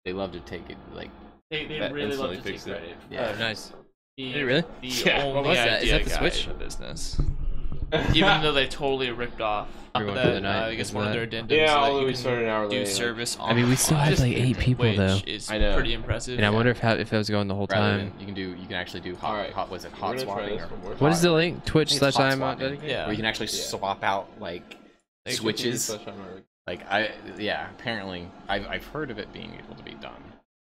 they love to take it like They really love to take credit. Yeah, oh, nice. The, Really? The What was that? Is that the Switch? in the business. Even though they totally ripped off that, I guess one of their addendums. Yeah, that although you we can started an hour do late. service on I mean, we still had like 8 people which though. is I know. pretty impressive. And I wonder if that was going the whole rather time. than, you can actually do Alright. hot was it We're hot gonna try swapping this or one more What is the time. link? Twitch it's hot /IM swapping. Yeah. where you can actually swap out like switches. Like apparently I've heard of it being able to be done.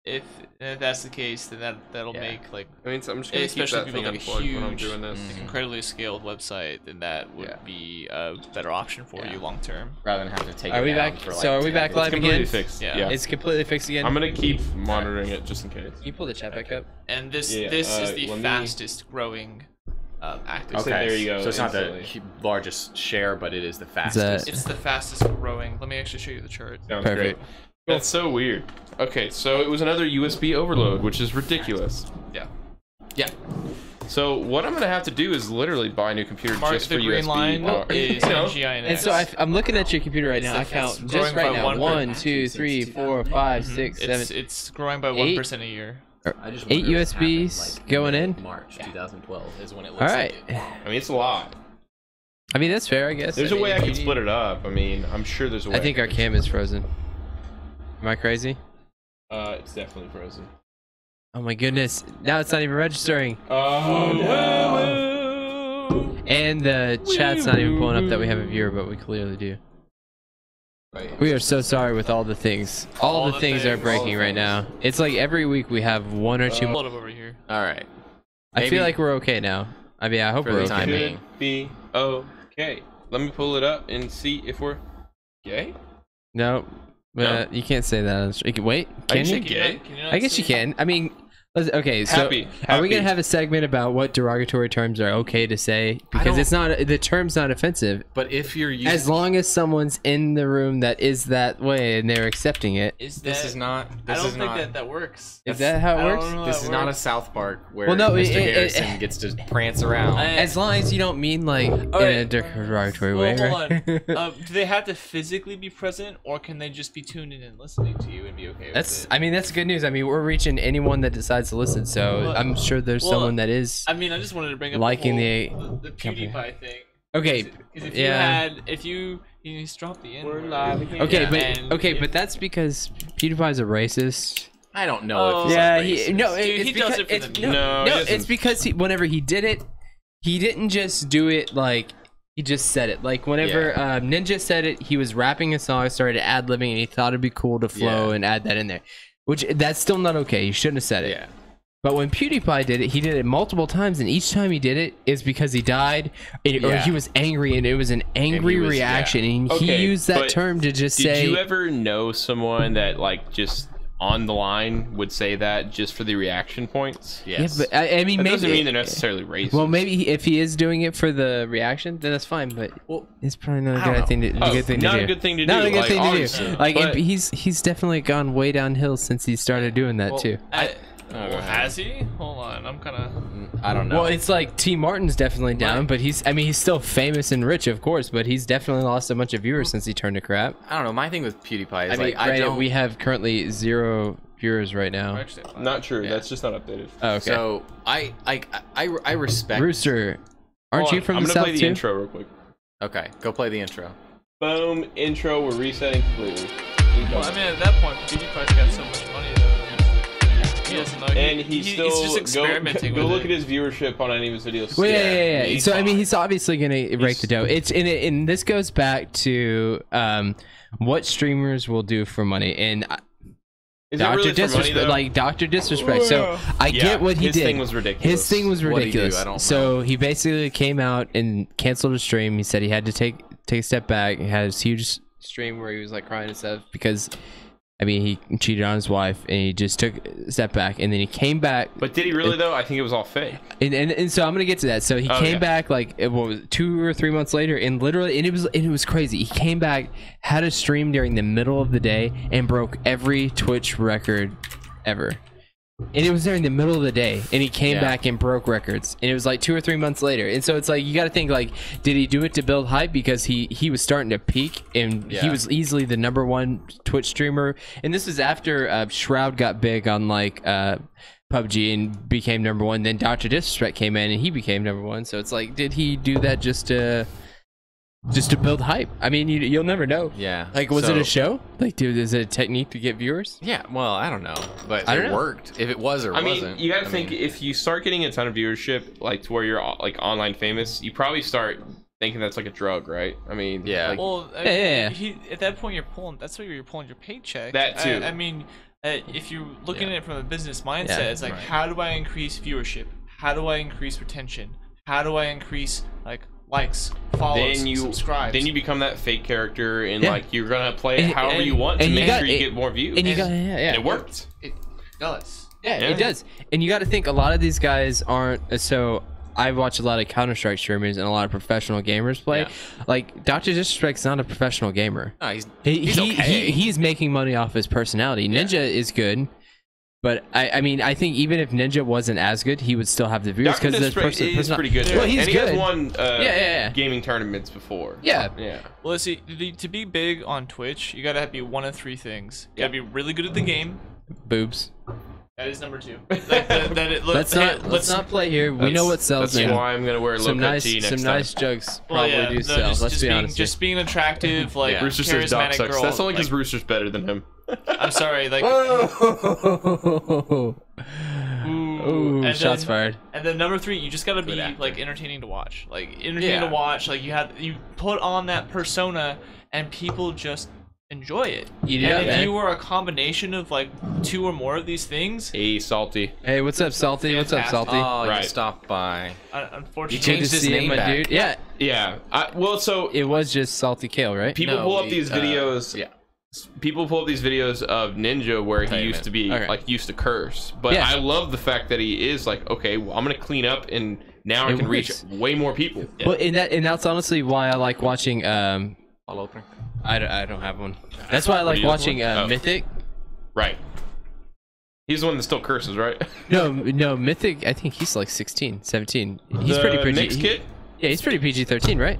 If that's the case, then that'll make like I mean, so I'm just gonna keep especially that people thing like a unplugged when I'm huge, doing this. incredibly scaled website, then that would be a better option for you long term. Rather than having to take Are it we down back? for like So are we 10 back It's live completely again? fixed. Yeah. Yeah. It's completely fixed again. I'm gonna keep monitoring it just in case. Can you pull the chat back up? And this Yeah, is the let me- fastest growing active. Okay. Okay, there you go, so it's not the instantly. largest share, but it is the fastest. It's the fastest growing. Let me actually show you the chart. Sounds Perfect. great. That's so weird. Okay, so it was another USB overload, which is ridiculous. Yeah. Yeah. So what I'm gonna have to do is literally buy a new computer Mark, just the for green USB. line is you know, NGI And so I'm looking at your computer right now. I count growing just right by now. 1%. 1, 2, 3, 4, 5, 6, 7, it's growing by 8. 1% a year. I just 8 wonder what happened, USBs like, going in. March 2012 is when it looks All right. like it. I mean, it's a lot. I mean, that's fair, I guess. There's I a way mean, I if can you split need- it up. I mean, I'm sure there's a way. I think our cam is frozen. Am I crazy? It's definitely frozen. Oh my goodness. Now it's not even registering. Oh no! And the chat's not even pulling up that we have a viewer, but we clearly do. We are so sorry with all the things. All the things are breaking right now. It's like every week we have 1 or 2 Pull it up over here. All right. I Maybe- feel like we're okay now. I mean, I hope For we're the okay. time Should being. be okay. Let me pull it up and see if we're gay. No, No. you can't say that. Wait, I can can you? say gay. Can you not I guess see? you can. I mean, okay, so Happy. are we gonna Happy. have a segment about what derogatory terms are okay to say? Because don't- it's not, the term's not offensive. But if you're using As long as someone's in the room that is that way and they're accepting it. Is this that- is not I this don't is think not that works. Is that how I it don't works? know this how is that not a works. South Park where Well, no, Mr. it- Garrison gets to prance around. As long as you don't mean like in a right. derogatory way. Well, hold right? on. Do they have to physically be present, or can they just be tuned in and listening to you and be okay That's. with it? I mean, that's good news. I mean, we're reaching anyone that decides to listen. So Well- I'm sure there's well, someone that is. I mean, I just wanted to bring up Liking the, the whole, the company. PewDiePie thing. Okay. Because if Yeah. you just drop the N. We're live again. Okay, Yeah, but and okay, if- but that's because PewDiePie's a racist. I don't know Oh, if he's Yeah, a he racist. no, Dude, it's he because does it for it's, the no, meme. No, he no, doesn't. it's because whenever he did it, he didn't just do it like he just said it. Like whenever Ninja said it, he was rapping a song, started ad-libbing, and he thought it'd be cool to flow Yeah. and add that in there. Which that's still not okay. He shouldn't have said it. Yeah. But when PewDiePie did it, he did it multiple times, and each time he did it is because he died, or Yeah. he was angry, and it was an angry he was- reaction, and he Okay, used that but term to just Did say. you ever know someone that like just on the line would say that just for the reaction points? Yes. Yeah, but I mean, That maybe doesn't mean they're necessarily racist. Well, maybe if he is doing it for the reaction, then that's fine. But it's probably not a I don't good thing to, Oh, good thing to not do. a good thing to Not do, a good like, thing to obviously. do. Like But- he's definitely gone way downhill since he started doing that too. Well, has he? Hold on, I'm kind of. I don't know. Well, it's like T. Martin's definitely down, but he's still famous and rich, of course, but he's definitely lost a bunch of viewers since he turned to crap. I don't know. My thing with PewDiePie is I mean, like I granted, don't. we have currently 0 viewers right now. Not true. That's just not updated. Oh, okay. So I respect. Rooster, aren't Hold you on, from I'm the gonna South play the too? intro real quick. Okay, go play the intro. Boom, intro. We're resetting completely. Well, I mean, at that point, PewDiePie's got so much money though. He doesn't know. And he's still just experimenting Go with look it. at his viewership on any of his videos. Well, yeah. he's So I mean, fine. he's obviously gonna break the dough. It's and this goes back to what streamers will do for money and. Is it really for money, though? Like Dr. Disrespect. So I get what he his did. thing was ridiculous. His thing was What'd he do? ridiculous. I don't So he basically came out and canceled his stream. He said he had to take a step back. He had this huge stream where he was like crying and stuff because, I mean, he cheated on his wife and he just took a step back and then he came back. But did he really though? I think it was all fake. And so I'm gonna get to that. So he came back like what was it, 2 or 3 months later, and literally, and it was crazy. He came back, had a stream during the middle of the day, and broke every Twitch record ever. And it was there in the middle of the day, and he came back and broke records, and it was like 2 or 3 months later. And so it's like, you got to think, like, did he do it to build hype because he was starting to peak, and he was easily the #1 Twitch streamer? And this was after Shroud got big on like PUBG and became #1. Then Dr. Disrespect came in and he became #1. So it's like, did he do that just to build hype? I mean, you'll never know. Yeah. Like, was it a show? Like, dude, is it a technique to get viewers? Yeah. Well, I don't know, but it worked. If it was or wasn't. I mean, you got to think, if you start getting a ton of viewership, like to where you're like online famous, you probably start thinking that's like a drug, right? I mean, yeah. Like, well, at that point, that's where you're pulling your paycheck. That too. I mean, if you're looking at it from a business mindset, it's like, how do I increase viewership? How do I increase retention? How do I increase likes, follows, subscribes? Then you become that fake character, and like you're gonna play it however you want to make sure you get more views. And it worked. It does. Yeah, it does. And you got to think, a lot of these guys aren't so. I watch a lot of Counter-Strike streamers and a lot of professional gamers play. Yeah. Like, Dr. Disrespect's not a professional gamer. No, he's okay. He's making money off his personality. Ninja is good, but I mean, I think even if Ninja wasn't as good, he would still have the views because this person is pretty good. Well, he's and he good. has won gaming tournaments before. Yeah. Well, let's see. To be big on Twitch, you gotta be one of 3 things. You gotta be really good at the game. Boobs. That is #2. Let's not play here. We know what sells. That's why I'm gonna wear a low cut tee next time. Some nice jugs probably do sell. Let's be honest. Just being attractive, like Rooster says Doc charismatic sucks. girl. That's only because Rooster's better than him. I'm sorry, like. Ooh, shots fired. And then #3, you just gotta be like entertaining to watch. Like entertaining to watch. Like you put on that persona, and people just enjoy it. If you were a combination of like 2 or more of these things. Hey, Salty. Hey, what's up, Salty? What's up, Salty? Oh, you stopped by. Unfortunately, you changed his name back. Dude. Yeah. Yeah. Well, so it was just Salty Kale, right? People pull up these videos. People pull up these videos of Ninja where he used to be like used to curse, but I love the fact that he is like, okay, well, I'm gonna clean up and now I can reach way more people. Well, and that's honestly why I like watching. I'll open. I don't have one. That's why I like watching Mythic. Right. He's the one that still curses, right? No, Mythic. I think he's like 16, 17. He's pretty PG. Next kid? Yeah, he's pretty PG-13, right?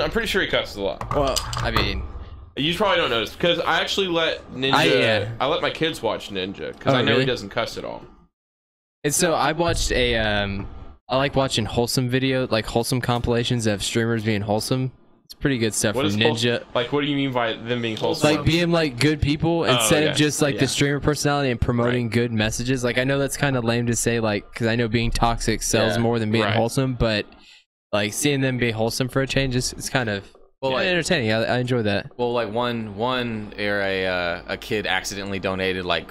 I'm pretty sure he cusses a lot. Well, I mean, you probably don't notice because I actually let Ninja. I let my kids watch Ninja because I know he doesn't cuss at all. And so I watched a. I like watching wholesome wholesome compilations of streamers being wholesome. It's pretty good stuff from Ninja. Like, what do you mean by them being wholesome? Like being like good people instead of just like the streamer personality and promoting good messages. Like, I know that's kind of lame to say, like, because I know being toxic sells more than being wholesome, but like seeing them be wholesome for a change is kind of entertaining. I enjoy that. Well, like one era, a kid accidentally donated like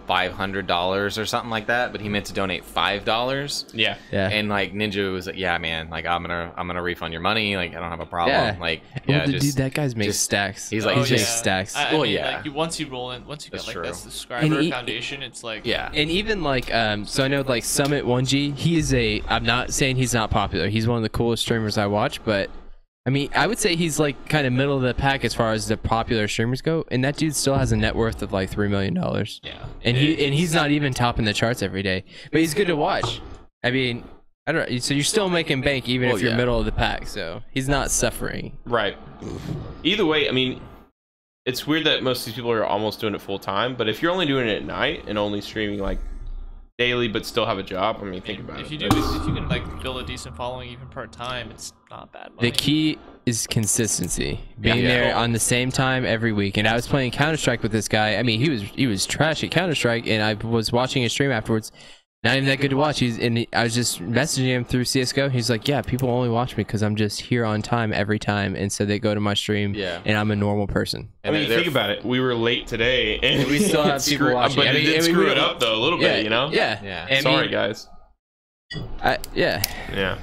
$500 or something like that, but he meant to donate $5. Yeah. And like Ninja was like, yeah, man, like I'm gonna refund your money. Like, I don't have a problem. Yeah. Like, dude, that guy's makes stacks. He's like, he's makes stacks. I mean, like, once you get like that subscriber foundation, it's like and even like so I know like Summit 1G, he is I'm not saying he's not popular. He's one of the coolest streamers I watch, but I mean, I would say he's like kind of middle of the pack as far as the popular streamers go, and that dude still has a net worth of like $3 million. Yeah, and he's not even topping the charts every day, but he's good to watch. I mean, I don't know. So you're still making bank even if you're middle of the pack. So he's not suffering. Right. Either way, I mean, it's weird that most of these people are almost doing it full time. But if you're only doing it at night and only streaming like daily, but still have a job, I mean, think about it. If you can like build a decent following even part time, it's not bad money. The key is consistency, being there on the same time every week. And I was playing Counter-Strike with this guy. I mean, he was trash at Counter-Strike, and I was watching his stream afterwards. Not even that good to watch. I was just messaging him through CS:GO. He's like, yeah, people only watch me because I'm just here on time every time, and so they go to my stream. And I'm a normal person. I mean, think about it. We were late today, and we still have people watching. But it did screw it up though a little bit, you know? Yeah. Sorry, guys. Yeah.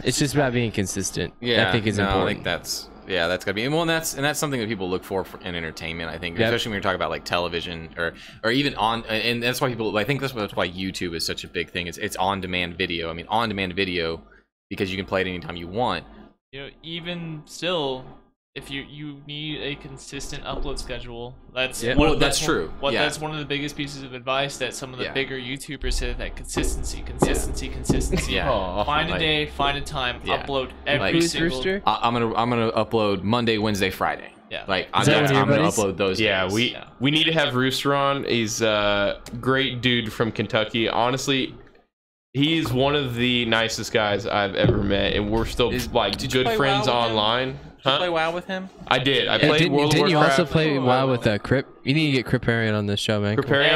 It's just about being consistent. I think is important. I think that's gotta be, and that's something that people look for in entertainment. I think, especially when you're talking about like television or even and that's why people. I think that's why YouTube is such a big thing. It's on-demand video. I mean, on-demand video because you can play it anytime you want. You know, even still, if you need a consistent upload schedule. That's that's true. That's one of the biggest pieces of advice that some of the bigger YouTubers say, that consistency. Yeah. Find a day, find a time, upload every single. I'm gonna upload Monday, Wednesday, Friday. Yeah. Like I'm gonna upload those. Yeah, days. we need to have Rooster on. He's a great dude from Kentucky. Honestly, he's one of the nicest guys I've ever met, and we're still like good friends online. Did you play WoW with him? I did. I played World of Warcraft. Didn't you also play WoW with Crip? You need to get Criparian on this show, man. Criparian,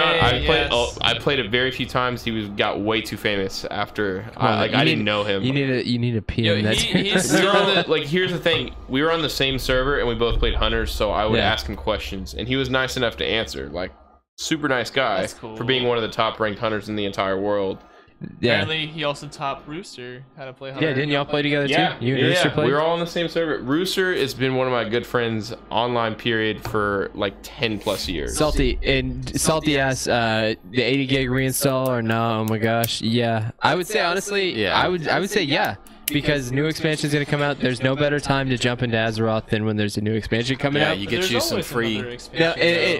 I played it very few times. He got way too famous after. I didn't know him. You need a PM. Here's the thing. We were on the same server and we both played Hunters, so I would ask him questions, and he was nice enough to answer. Like, super nice guy for being one of the top ranked Hunters in the entire world. Yeah. Apparently, he also taught Rooster how to play Hunter. Yeah, didn't y'all play together too? You and Rooster played? We were all on the same server. Rooster has been one of my good friends online period for like 10 plus years. Salty ass, the 80 gig reinstall or no? Oh my gosh, yeah. I would say honestly, I would say yeah. Because new expansion is going to come out. There's no better time to jump into Azeroth than when there's a new expansion coming out. Yeah, you get you some free.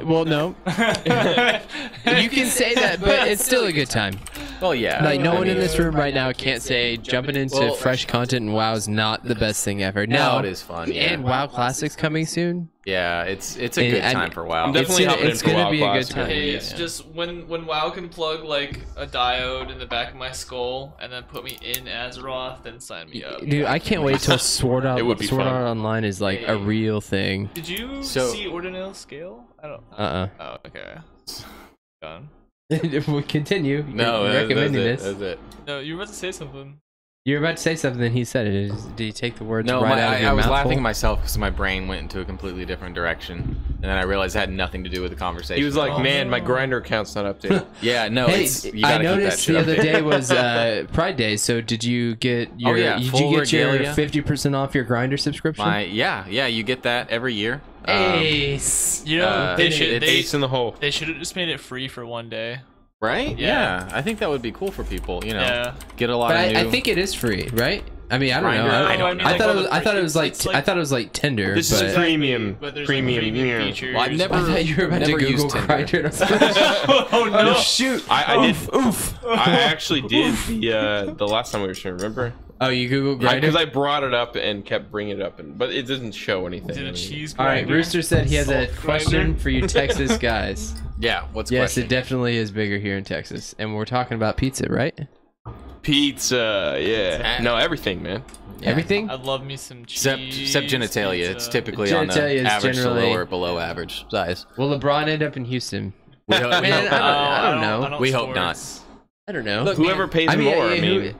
Well, no. You can say that, but it's still a good time. Well, yeah. Like no one in this room right now can't say jumping into fresh content and WoW is not the best thing ever. No, it is fun. Yeah. And WoW Classic's coming soon. Yeah, it's a good time for WoW. I'm definitely it's gonna be a good time. Hey, it's just when WoW can plug like a diode in the back of my skull and then put me in Azeroth, then sign me up. Dude, I can't wait till Sword Art Online is like a real thing. Did you see Ordinal Scale? I don't. Oh, okay. Gone. We'll continue. No, recommending that's this. it. No, you were about to say something. You were about to say something, and he said it. Did he take the words out of your mouth? I was laughing at myself because my brain went into a completely different direction, and then I realized it had nothing to do with the conversation. He was like, "Man, my grinder account's not updated." Yeah, no. Hey, I noticed the other day was Pride Day. So did you get your? Did you get your 50% off your grinder subscription? Yeah, you get that every year. Ace. You know, ace in the hole. They should have just made it free for one day. Right? Yeah. I think that would be cool for people, you know. Get a lot of new... I think it is free, right? I mean, I don't know. I thought it was like Tinder. This is premium. Feature. Well, I thought you were about to Google Grindr. Oh no! Shoot! I actually did the last time we were sharing. Remember? Oh, you Googled Grindr? Because I brought it up and kept bringing it up, but it doesn't show anything. Is it a cheese grinder? All right, Rooster said he has a question for you Texas guys. Yeah, what's the question? Yes, it definitely is bigger here in Texas. And we're talking about pizza, right? Pizza, yeah. No, everything, man. Yeah. Everything? I love me some cheese. Except genitalia. Pizza. It's typically on the average to lower, below average size. Will LeBron end up in Houston? I don't know. We hope not. I don't know. Look, whoever pays more,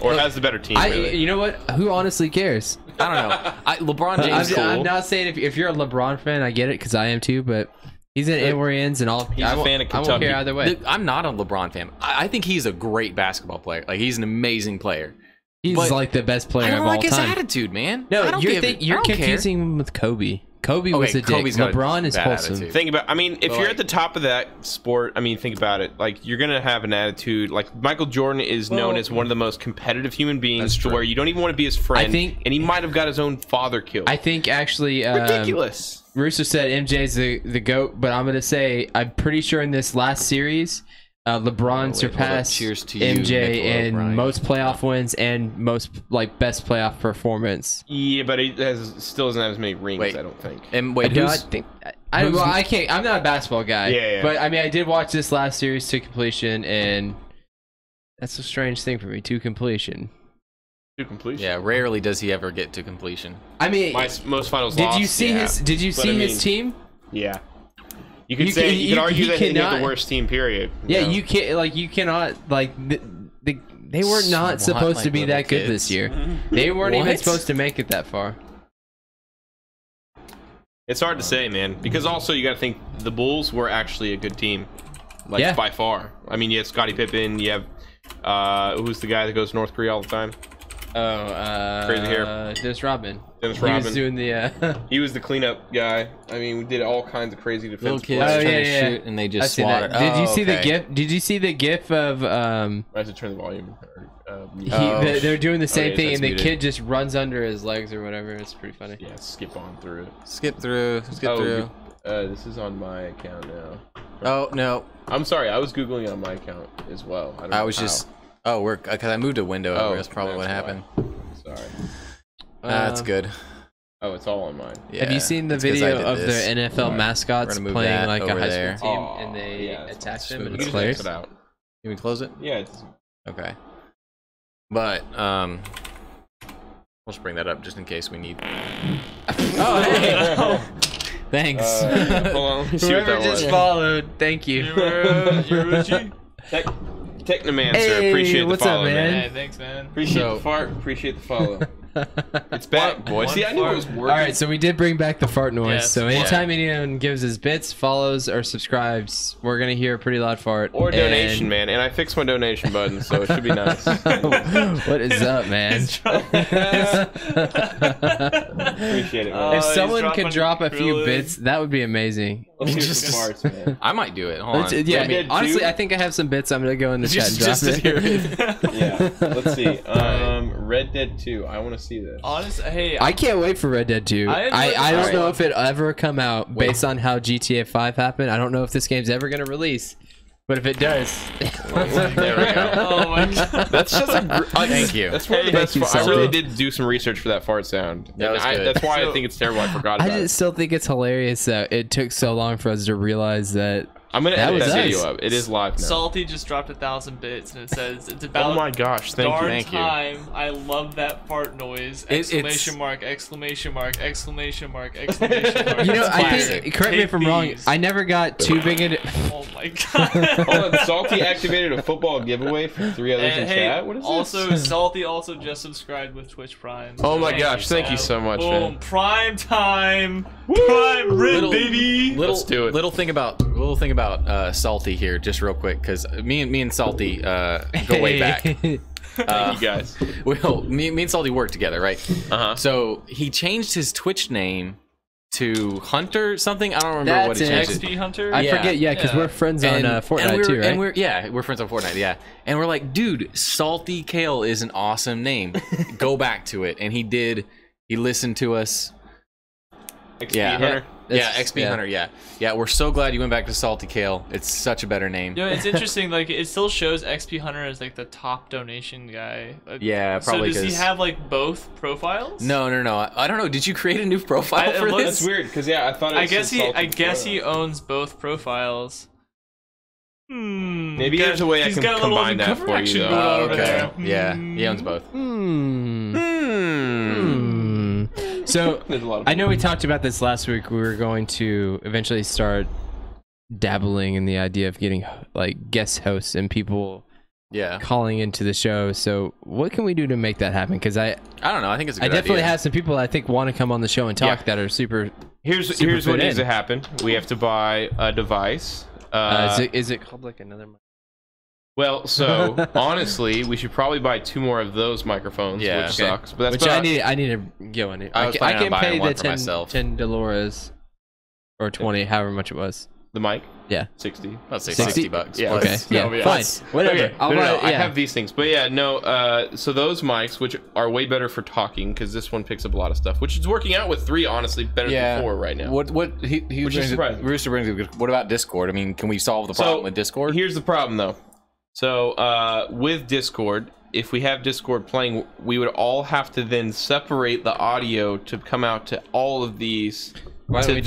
or has the better team. Really. You know what? Who honestly cares? I don't know. LeBron James is cool. I'm not saying if you're a LeBron fan, I get it because I am too, but he's in where he ends and all. He's a fan of Kentucky. I won't care either way. I'm not a LeBron fan. I think he's a great basketball player. Like, he's an amazing player. He's like the best player of all time. I don't like his attitude, man. No, you're confusing him with Kobe. Kobe was a dick. LeBron is wholesome. Think about, I mean, if you're at the top of that sport, I mean, think about it. Like, you're going to have an attitude. Like, Michael Jordan is known as one of the most competitive human beings to where you don't even want to be his friend. And he might have got his own father killed. I think, actually... ridiculous. Rooster said MJ's the GOAT, but I'm going to say, I'm pretty sure in this last series... LeBron surpassed MJ in most playoff wins and most best playoff performance. Yeah, but he still doesn't have as many rings. I don't think. And wait, I can't. I'm not a basketball guy. Yeah. But I mean, I did watch this last series to completion, and that's a strange thing for me. To completion. Yeah, rarely does he ever get to completion. I mean, most finals. Did you see his team? Yeah. You could argue that he had the worst team, period. Yeah, you can't, you cannot, they were not supposed to be that good this year. They weren't even supposed to make it that far. It's hard to say, man, because also you got to think the Bulls were actually a good team, by far. I mean, you have Scottie Pippen, you have, who's the guy that goes to North Korea all the time? Crazy hair. Dennis Rodman. He was doing the. He was the cleanup guy. I mean, we did all kinds of crazy defense. Little kids trying to shoot, and they just slaughtered. Did you see the gif? Did you see the gif of? I have to turn the volume. They're doing the same thing, and the kid just runs under his legs or whatever. It's pretty funny. Yeah, skip on through it. Skip through. This is on my account now. Oh no. I'm sorry. I was googling it on my account as well. I was just. Oh, because I moved a window over. That's probably what happened. Sorry. That's good. Oh, it's all on mine. Yeah, have you seen the video of the NFL mascots playing like a high school team and they attack them and it's hilarious? Can we close it? Yeah. Okay. But we'll just bring that up just in case we need. Oh, hey. Thanks. Hold on. Whoever just followed, thank you. Technomancer, appreciate the follow, man. Hey, thanks, man. Appreciate the fart, appreciate the follow. It's back, boys. See, I knew it was working. Alright, so we did bring back the fart noise. Yes, so anytime anyone gives us bits, follows, or subscribes, we're going to hear a pretty loud fart. Or donation, man. And I fixed my donation button, so it should be nice. What is up, man? Appreciate it, man. If someone could drop a few bits, that would be amazing. Just farts, man. I might do it. Hold on. Yeah, honestly, I think I have some bits. I'm going to go in the chat and drop it. Yeah, let's see. Red Dead 2. I want to see this. Honestly, hey, I can't wait for Red Dead 2. I don't know if it'll ever come out based on how GTA 5 happened. I don't know if this game's ever going to release. But if it does, there we go. Oh my god, that's just a thank you. That's one of the best. I really did do some research for that fart sound. That's why I think it's terrible. I forgot about it. I just still think it's hilarious that it took so long for us to realize that. I'm gonna edit that video up. It is live now. Salty just dropped 1,000 bits and it says it's about. Oh my gosh! Thank you. I love that fart noise! Exclamation mark! Exclamation mark! Exclamation mark! Exclamation mark! You know, I think. Correct me if I'm wrong. I never got too big into. Oh my god! Hold on, Salty activated a football giveaway for 3 others in chat. What is this? Salty also just subscribed with Twitch Prime. Oh my gosh! Thank you so much, man. Prime time. Prime rid, baby. Let's do it. Little thing about Salty here, just real quick, because me and Salty go way back. Thank you guys. Well, me and Salty work together, right? So he changed his Twitch name to Hunter something. I don't remember what he changed. XP Hunter. I forget. Yeah, because we're friends on Fortnite too, right? And we're friends on Fortnite. Yeah, and we're like, dude, Salty Kale is an awesome name. Go back to it, and he did. He listened to us. XP Hunter. Yeah, XP Hunter. Yeah. We're so glad you went back to Salty Kale. It's such a better name. You know, it's interesting. Like, it still shows XP Hunter as like the top donation guy. Yeah, probably. So does he have like both profiles? No. I don't know. Did you create a new profile for this? That's weird because I thought. I guess he owns both profiles. Maybe there's a way I can combine that for you. Though. Oh, okay. Yeah, he owns both. So I know we talked about this last week. We were going to eventually start dabbling in the idea of getting like guest hosts and people calling into the show. So what can we do to make that happen? Because I don't know. I think it's a good idea. I definitely have some people I think want to come on the show and talk that are super. Here's what needs to happen. We have to buy a device. Is it called like another? Well, so honestly, we should probably buy 2 more of those microphones, which sucks. But that's I need to go in it. I can pay the 10 Dolores or 20, however much it was. The mic? Yeah. 60. Let's say $60. Yeah. Okay. Yeah. Fine. Whatever. Okay. I have these things, but so those mics, which are way better for talking, because this one picks up a lot of stuff, which is working out with 3, honestly, better than 4 right now. Which is surprising. Rooster brings. What about Discord? I mean, can we solve the problem with Discord? Here's the problem, though. So with Discord, if we have Discord playing, we would all have to then separate the audio to come out to all of these. Why don't we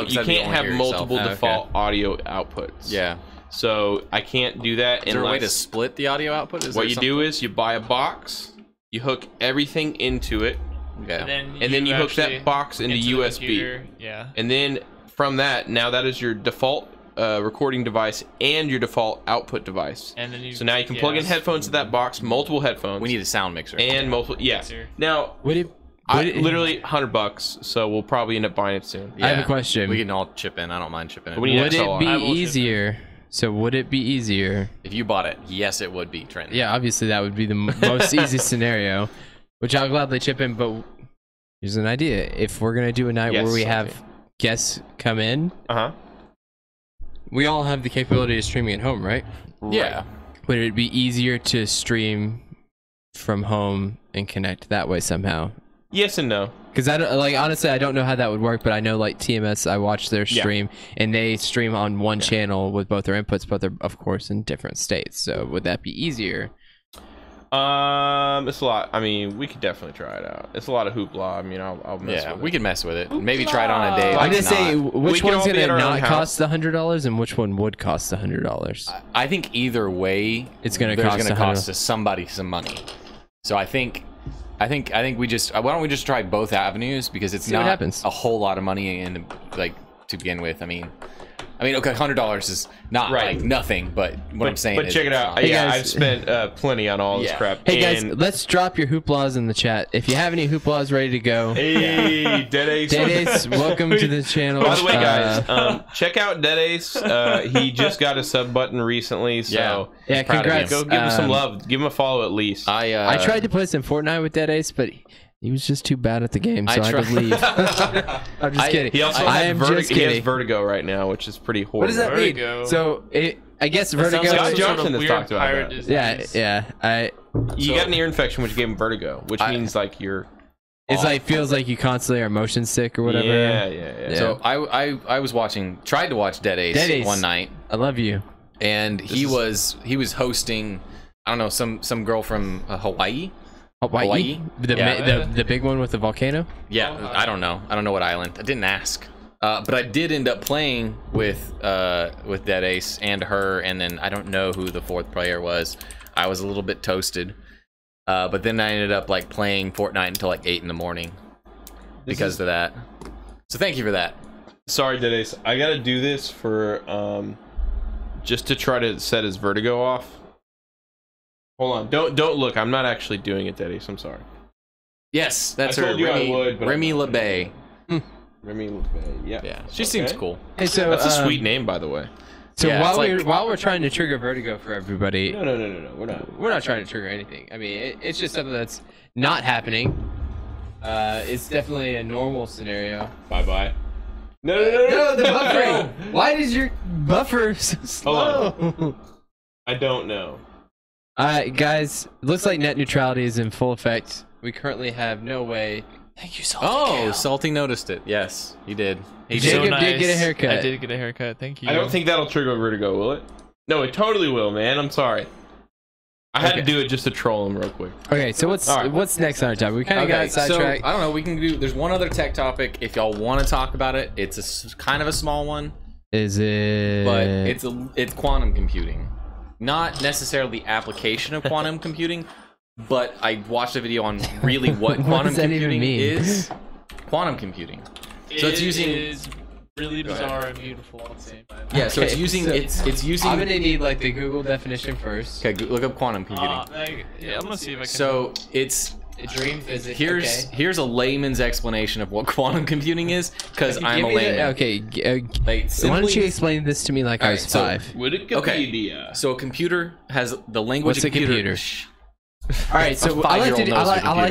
you can't have multiple default audio outputs. Yeah. So I can't do that. Is there a way to split the audio output? What you do is you buy a box, you hook everything into it, and then you hook that box into USB. Yeah. And then from that, now that is your default recording device and your default output device. And then so now you can plug in headphones to that box, multiple headphones. We need a sound mixer. And multiple, Now, literally $100, so we'll probably end up buying it soon. I have a question. We can all chip in. I don't mind chipping in. Would it be easier? So would it be easier if you bought it? Yes, it would be, Trent. Yeah, obviously that would be the most easy scenario, which I'll gladly chip in. But here's an idea: if we're gonna do a night where we have guests come in, we all have the capability of streaming at home, right? Yeah. Would it be easier to stream from home and connect that way somehow? Yes and no. Because I don't, like, honestly, I don't know how that would work, but I know like TMS, I watch their stream and they stream on one channel with both their inputs, but they're of course in different states. So would that be easier? It's a lot. I mean, we could definitely try it out. It's a lot of hoopla. I mean, I'll mess with it. We could mess with it. Maybe try it on a day. I'm gonna say which one's gonna not cost $100 and which one would cost $100. I think either way, it's gonna cost somebody some money. So I think we just why don't we just try both avenues, because it's not a whole lot of money in like to begin with. I mean, okay, $100 is not like nothing, but I'm saying. But check it out. Hey guys, I've spent plenty on all this crap. Hey guys, let's drop your hooplas in the chat. If you have any hooplas ready to go. Hey, Dead Ace, welcome to the channel. By the way, guys, check out Dead Ace. He just got a sub button recently, so congrats. Go give him some love. Give him a follow at least. I tried to play some Fortnite with Dead Ace, but he was just too bad at the game, so I had to leave. I'm just kidding. He also has vertigo right now, which is pretty horrible. What does that mean? So I guess vertigo. Scott Johnson has talked about that. Yeah. You got an ear infection, which gave him vertigo, which means like you're. It's like feels like you constantly are motion sick or whatever. Yeah. So I was tried to watch Dead Ace one night. I love you. And he was hosting, I don't know, some girl from Hawaii. Hawaii? The big one with the volcano? Yeah, I don't know what island. I didn't ask. But I did end up playing with Dead Ace and her, and then I don't know who the fourth player was. I was a little bit toasted. But then I ended up like playing Fortnite until like 8 in the morning because of that. So thank you for that. Sorry, Dead Ace. I gotta do this for just to try to set his vertigo off. Hold on, don't look. I'm not actually doing it, Dead Ace. I'm sorry. Yes, that's her. Remy LeBay. Remy LeBay. Yeah. She seems cool. Hey, so that's a sweet name, by the way. So while we're trying to trigger vertigo for everybody, no, we're not trying to trigger anything. I mean, it's just something that's not happening. It's definitely a normal scenario. Bye. No, the buffering. Why does your buffer so slow? Hold on. I don't know. Guys, looks like net neutrality is in full effect. We currently have no way. Thank you, Salty. Salty noticed it. Yes, he did. Jacob did get a haircut. I did get a haircut. Thank you. I don't think that'll trigger vertigo, will it? No, it totally will, man. I'm sorry. I had to do it just to troll him real quick. Okay, so what's next on our topic? We kind of got sidetracked. So, I don't know. We can do. There's one other tech topic if y'all want to talk about it. It's kind of a small one. Is it? But it's quantum computing. Not necessarily the application of quantum computing, but I watched a video on really what quantum computing is. Quantum computing. So it's using. It is really bizarre and beautiful at the same time. Yeah, so it's using. It's using. I'm gonna need like the Google definition first. Okay, look up quantum computing. Yeah, I'm gonna see if I can. So it's. Dream physics. Here's a layman's explanation of what quantum computing is, because I'm a layman. Why don't you explain this to me like I was 5? Wikipedia. So a computer has the language. What's a computer? All right, so I like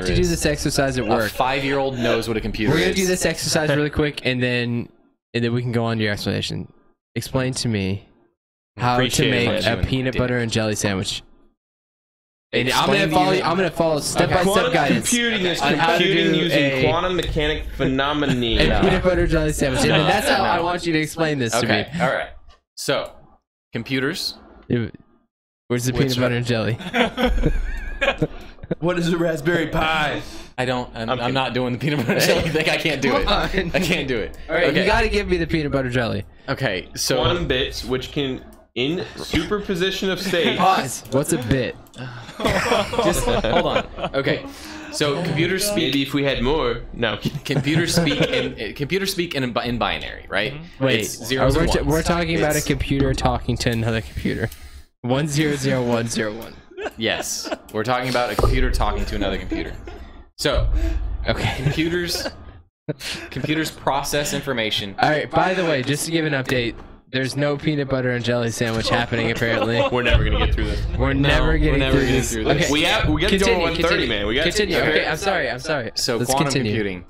to do this exercise at work. A 5-year-old knows what a computer is. We're gonna do this exercise really quick, and then we can go on to your explanation. Explain to me how to make a peanut butter and jelly sandwich. And I'm gonna follow step-by-step guidance. Computing is computing using quantum mechanic phenomena. And peanut butter jelly sandwich. And that's how I want you to explain this to me. All right. So, computers. Where's the peanut butter and jelly? What is a Raspberry Pi? I'm not doing the peanut butter jelly thing. I can't do it. I can't do it. All right, you gotta give me the peanut butter jelly. Okay, so quantum bits, which can in superposition of states. Pause. What's a bit? Just hold on. Okay, so computers speak. Maybe if we had more. No. Computers speak in binary, right? Wait, it's zeros and ones. We're talking about a computer talking to another computer. 100101. Yes, we're talking about a computer talking to another computer. So, okay, computers process information. All right. By the way, just to give an update, There's no peanut butter and jelly sandwich happening. Apparently, we're never gonna get through this. We're never getting through this. Okay, we got to do 1:30, man. We got to continue. Okay, I'm sorry. So let's quantum continue. computing.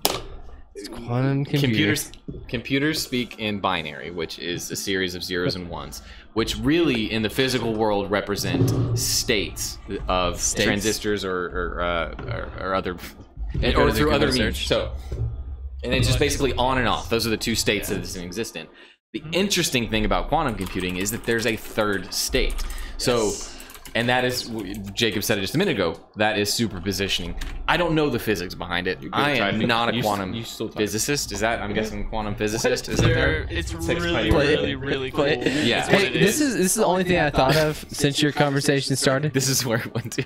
Quantum Computers speak in binary, which is a series of zeros and ones, which really in the physical world represent states of transistors or other or through other means. So, and it's just basically on and off. Those are the two states that it's in existence. The interesting thing about quantum computing is that there's a third state. So, and that is, Jacob said it just a minute ago, that is superpositioning. I don't know the physics behind it. I am not a quantum physicist. Is that, I'm guessing, quantum physicist? Is it there? It's really cool. Yeah. Hey, this is the only thing I thought of since your conversation started. This is where it went to.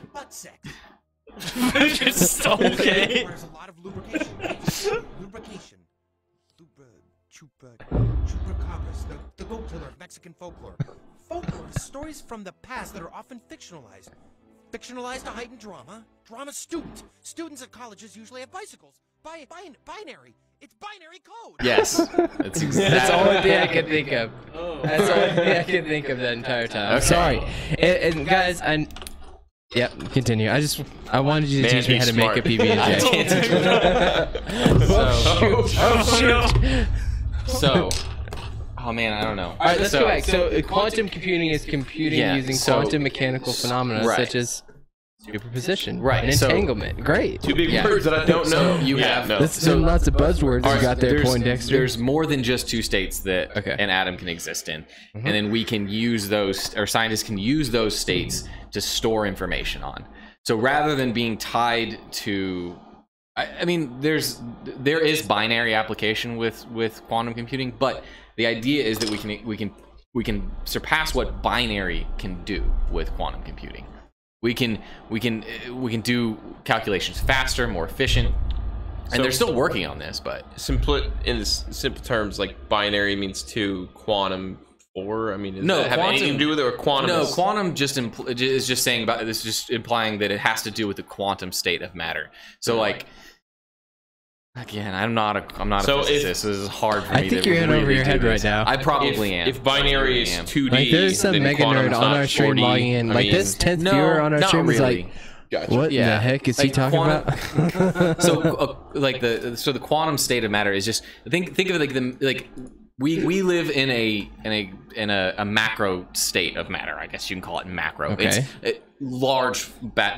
It's okay. There's a lot of lubrication. Lubrication. Chupacabras, the goat killer of Mexican folklore. Folklore is stories from the past that are often fictionalized. Fictionalized to heighten drama. Drama student. Students at colleges usually have bicycles. Binary. It's binary code. Yes. That's exactly. That's the only thing I could think of. That's the only thing I could think of that entire time. I'm sorry. And guys, yeah, continue. I wanted you to teach me how to make a PB&J. So, oh man, I don't know. All right, let's go back. So, quantum computing is computing using quantum mechanical phenomena such as superposition, and entanglement. Great. Two big words that I don't know. You have This is lots of buzzwords you got there, Poindexter. There's more than just two states that an atom can exist in, and then we can use those, or scientists can use those states to store information on. So rather than being tied to, I mean, there is binary application with quantum computing, but the idea is that we can surpass what binary can do with quantum computing. We can do calculations faster, more efficient, and they're still working on this. But in simple terms, like binary means 2, quantum 4. I mean, does no, that have anything to do with it, or quantum? No, quantum is just saying about this, just implying that it has to do with the quantum state of matter. So like. Again, I'm not a physicist. This is hard for me to I think you're in over your head right now. I probably am. If binary is 2D, like there's some mega nerd on our stream 4D. logging in. Like this 10th viewer on our stream is like, what in the heck is he talking about? So, the quantum state of matter is just think of it like we live in a macro state of matter. I guess you can call it macro. Okay. It's large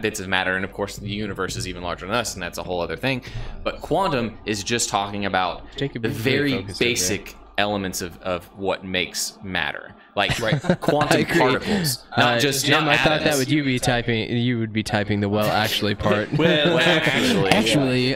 bits of matter, and of course the universe is even larger than us, and that's a whole other thing. But quantum is just talking about the very basic elements of what makes matter, like quantum particles, not just Jim. not I thought atoms. that would you would be typing the well actually part. well actually.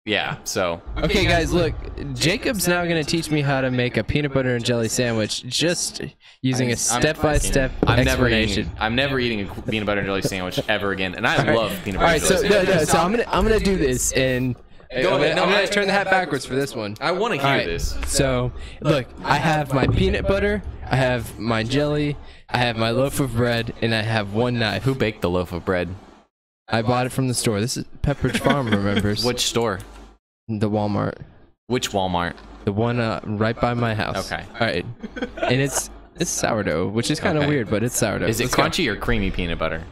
Yeah, so. Okay, guys, look. Jacob's now going to teach me how to make a peanut butter and jelly sandwich just using a step-by-step explanation. I'm never eating a peanut butter and jelly sandwich ever again, and I love peanut butter and jelly sandwiches. So I'm gonna do this, and I'm gonna turn the hat backwards for this one. I want to hear this. So, look, I have my peanut butter, I have my jelly, I have my loaf of bread, and I have one knife. Who baked the loaf of bread? I bought it from the store. This is Pepperidge Farm, remembers. Which store? The Walmart. Which Walmart? The one right by my house. Okay. All right. And it's sourdough, which is kind of weird, but it's sourdough. Is it crunchy or creamy peanut butter?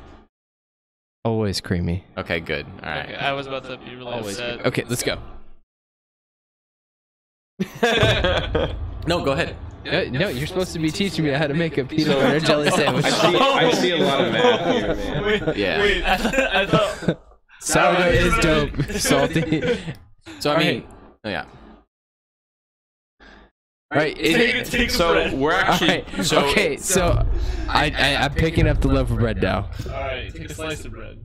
Always creamy. Okay, good. All right. Okay, I was about to be really upset. Okay, let's go. No, go ahead. No, you're supposed to be teaching me how to make a peanut butter and jelly sandwich. I see a lot of math here, man. Wait, I thought sourdough is dope. Salty. So I mean, yeah. Right. So we're actually. Right. Okay. So I'm picking up the loaf of bread now. All right. Take a slice of bread.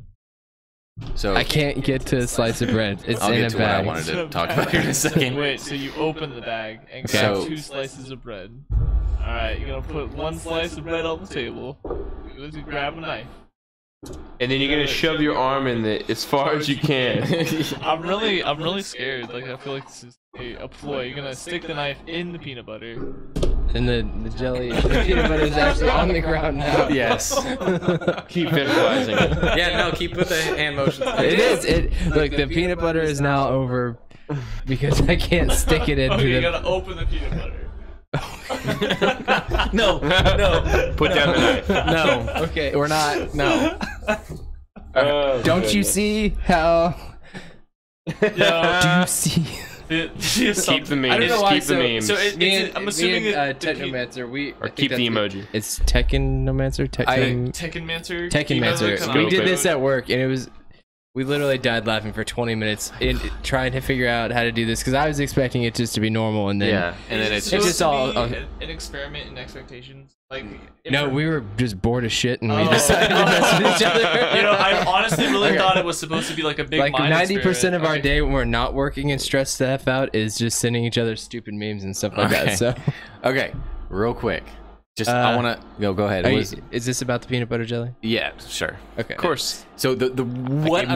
So I can't get to a slice of bread. It's I'll in get a to bag. what I wanted to talk about here in a second. Wait. So you open the bag and grab 2 slices of bread. All right. You're gonna put 1 slice of bread on the table. You grab a knife. And then you're gonna shove your arm in it as far as you can. I'm really scared. Like I feel like this is a ploy. You're gonna stick the knife in the peanut butter. And the jelly, the peanut butter is actually on the ground now. Yes. Keep visualizing it. Yeah, no, keep with the hand motions. It is. Look, the peanut butter is now over because I can't stick it into Okay, you gotta open the peanut butter. No. Put down the knife. No. Okay. We're not. No. Don't you see how? Do you see? Keep the memes. I don't know why. Keep the memes. So I'm assuming that Technomancer, or keep the emoji. It's Tekkennomancer. Tekkenmancer. Tekkenmancer. We did this at work, and we literally died laughing for 20 minutes in trying to figure out how to do this because I was expecting it just to be normal, and then it's just all an experiment in expectations. Like no, we were just bored as shit, and we decided to mess with each other. You know, I honestly really thought it was supposed to be like a big like mind 90% of our day when we're not working and stressed the F out is just sending each other stupid memes and stuff like that. So okay, real quick. Just I want to go ahead. Is this about the peanut butter jelly? Yeah, sure. Okay. Of course. So what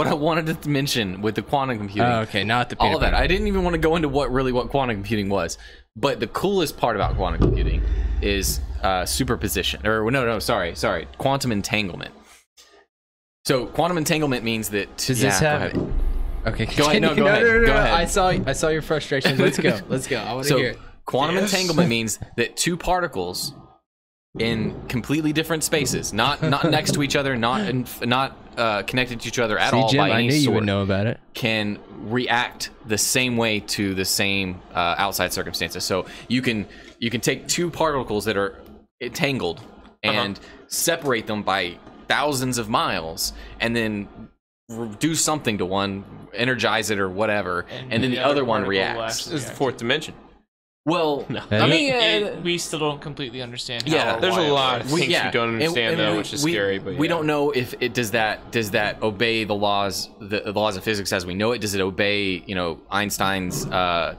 I wanted to mention with the quantum computing. Oh, okay, not the peanut all of that. butter. I didn't even want to go into what quantum computing was, but the coolest part about quantum computing is superposition. Or sorry, quantum entanglement. So quantum entanglement means that. Does this have? Okay. Go ahead. No, go ahead. Go ahead. I saw your frustration. Let's go. I want to hear it. Quantum entanglement means that two particles in completely different spaces, not next to each other, not connected to each other at all Jim, by any I knew sort, you would know about it. can react the same way to the same outside circumstances. So you can take two particles that are entangled and separate them by thousands of miles, and then do something to one, energize it or whatever, and then the other one reacts. This is the fourth dimension. Well, no. I mean, we still don't completely understand. There's a lot of things we don't understand though, which is scary. But we don't know if it does that obey the laws of physics as we know it. Does it obey Einstein's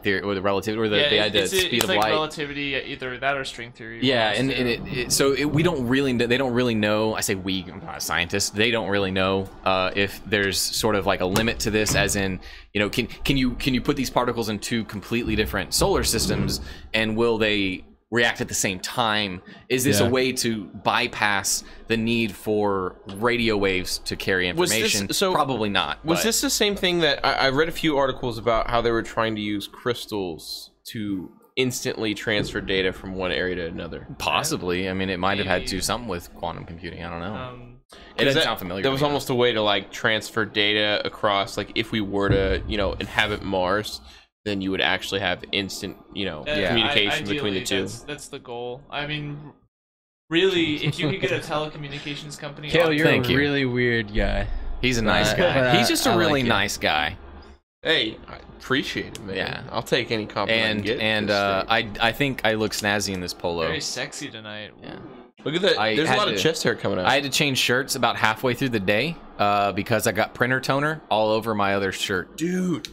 theory or the relativity or the idea of speed of like light? Relativity, either that or string theory. Yeah, and we don't really they don't really know. I say we, I'm not a scientist. They don't really know if there's sort of like a limit to this, as in. Can you put these particles in two completely different solar systems, and will they react at the same time? Is this a way to bypass the need for radio waves to carry information? Probably not. Was this the same thing that I read a few articles about how they were trying to use crystals to instantly transfer data from one area to another? Possibly. I mean, it might have had to do something with quantum computing. I don't know. It doesn't sound familiar. That was almost a way to like transfer data across. Like if we were to, inhabit Mars, then you would actually have instant, communication between the two. That's the goal. I mean, really, if you could get a telecommunications company. Kale, you're a really weird guy. He's a nice guy. He's just a really nice guy. Hey, I appreciate it, man. Yeah, I'll take any compliment I can get. And I think I look snazzy in this polo. Very sexy tonight. Yeah. Look at that. There's a lot of chest hair coming out. I had to change shirts about halfway through the day because I got printer toner all over my other shirt. Dude,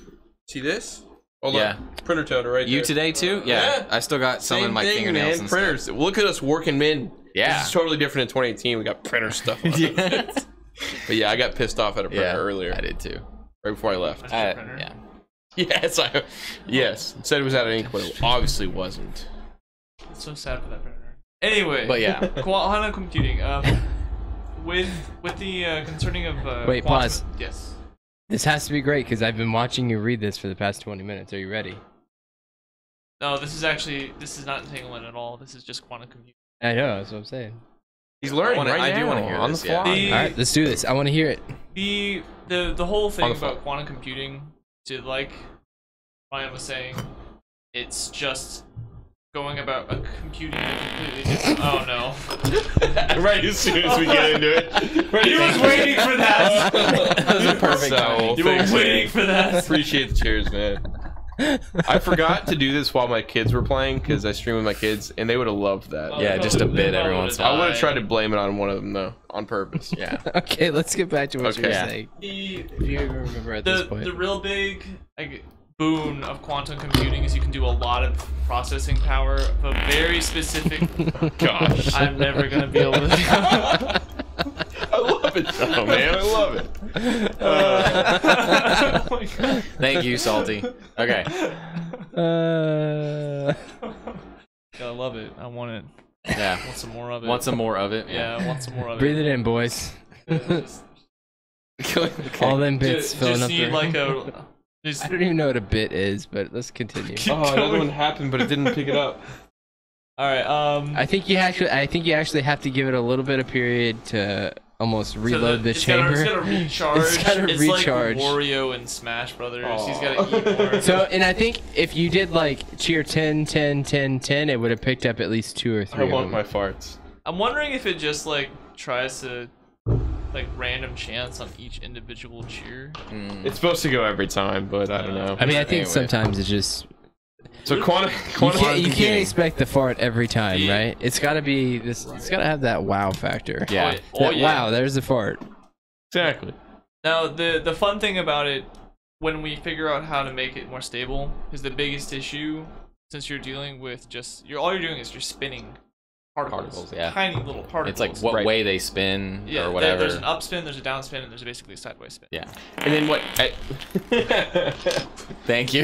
see this? Hold on. Printer toner right there. You today too? Yeah. I still got some in my fingernails. Man. And printers. Stuff. Look at us working men. Yeah. This is totally different in 2018. We got printer stuff on. But yeah, I got pissed off at a printer earlier. I did too. Right before I left. Yeah. Yes. It said it was out of ink, but it obviously wasn't. It's so sad for that printer. Anyway, but yeah, quantum computing. With the concerning of wait, pause. Yes. This has to be great because I've been watching you read this for the past 20 minutes. Are you ready? No, this is not entanglement at all. This is just quantum computing. I know, that's what I'm saying. He's learning right now. I do want to hear on this, the fly. All right, let's do this. I want to hear it. The whole thing about quantum computing, to like Ryan was saying, it's just going about computing in a completely different. Oh no! Right as soon as we get into it, he was waiting for that. That was a perfect time. You were waiting for that. Appreciate the cheers, man. I forgot to do this while my kids were playing because I stream with my kids, and they would have loved that. Yeah, just a bit every once in a while. I would have tried to blame it on one of them though, on purpose. Yeah. Okay, let's get back to what you were saying. If you even remember at this point. The real big boon of quantum computing is you can do a lot of processing power of a very specific. Gosh, I'm never gonna be able to. I love it, though, man. I love it. Oh my God. Thank you, Salty. Okay. I love it. I want it. Yeah. I want some more of it. Want some more of it? Yeah, I want some more of it. Breathe it in, boys. All them bits filling up there. Like I don't even know what a bit is, but let's continue. Oh, another one happened, but it didn't pick it up. All right. I think you actually have to give it a little bit of period to almost reload the chamber. It's gotta recharge. It's gotta recharge. Like Wario and Smash Brothers. He's gotta eat more. So, and I think if you did like cheer 10, 10, 10, 10, it would have picked up at least 2 or 3. I want my farts. I'm wondering if it just like tries to like random chance on each individual cheer. It's supposed to go every time, but I don't know. I mean, I think sometimes it's just. So quantum you can't expect the fart every time, right? It's got to be this. It's got to have that wow factor. Yeah. Wow, there's the fart. Exactly. Now the fun thing about it, when we figure out how to make it more stable, is the biggest issue, since you're dealing with all you're doing is you're spinning particles, yeah. Tiny little particles. It's like what way they spin or whatever. There's an up spin, there's a down spin, and there's basically a sideways spin. Yeah. And then what? Thank you.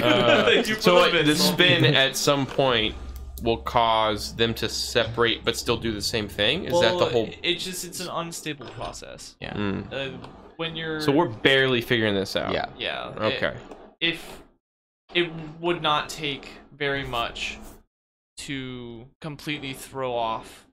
So the spin at some point will cause them to separate but still do the same thing? Is that the whole... It's an unstable process. Yeah. When you're... So we're barely figuring this out. Yeah. Yeah. Okay. It would not take very much to completely throw off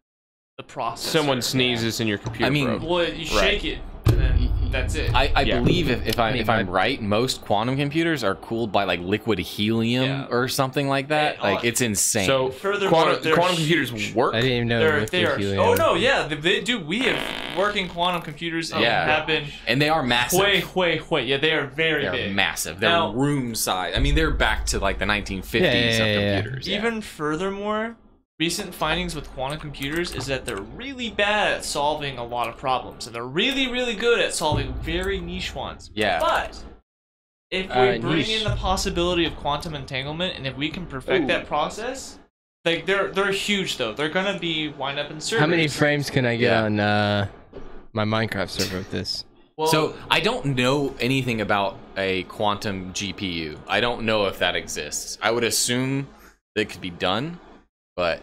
the processor. Someone sneezes in your computer. I mean, well, you shake it, and then that's it. I believe if I'm right, most quantum computers are cooled by like liquid helium or something like that. Like it's insane. So quantum computers work. I didn't even know they are. helium. Oh no, yeah, they do. We have working quantum computers and have been, and they are massive. Yeah, they are very big. They're massive. They're room size. I mean, they're back to like the 1950s of computers. Even furthermore, recent findings with quantum computers is that they're really bad at solving a lot of problems, and they're really, really good at solving very niche ones. Yeah. But if we bring in the possibility of quantum entanglement, and if we can perfect that process, like they're huge though. They're gonna wind up in servers. How many frames can I get on my Minecraft server with this? Well, so I don't know anything about a quantum GPU. I don't know if that exists. I would assume that it could be done, but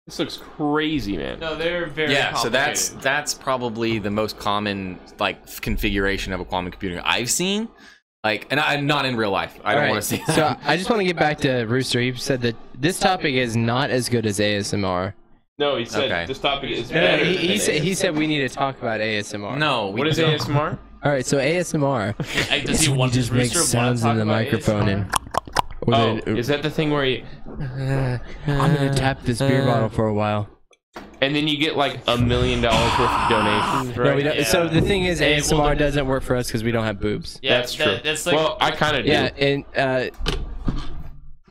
this looks crazy, man. No, they're very complicated. So that's probably the most common like configuration of a quantum computer I've seen. Like, and I'm not in real life. I don't want to see that. So I just want to get back to Rooster. He said that this topic is not as good as ASMR. No, he said this topic is better. He said we need to talk about ASMR. No, what is ASMR? All right, so ASMR. Does he want just make sounds in the microphone ASMR? and. Is that the thing where you... I'm gonna tap this beer bottle for a while. And then you get like $1 million worth of donations, right? No, we don't. Yeah. So the thing is, ASMR doesn't work for us because we don't have boobs. Yeah, that's true. That's like, well, I kind of do. Yeah, and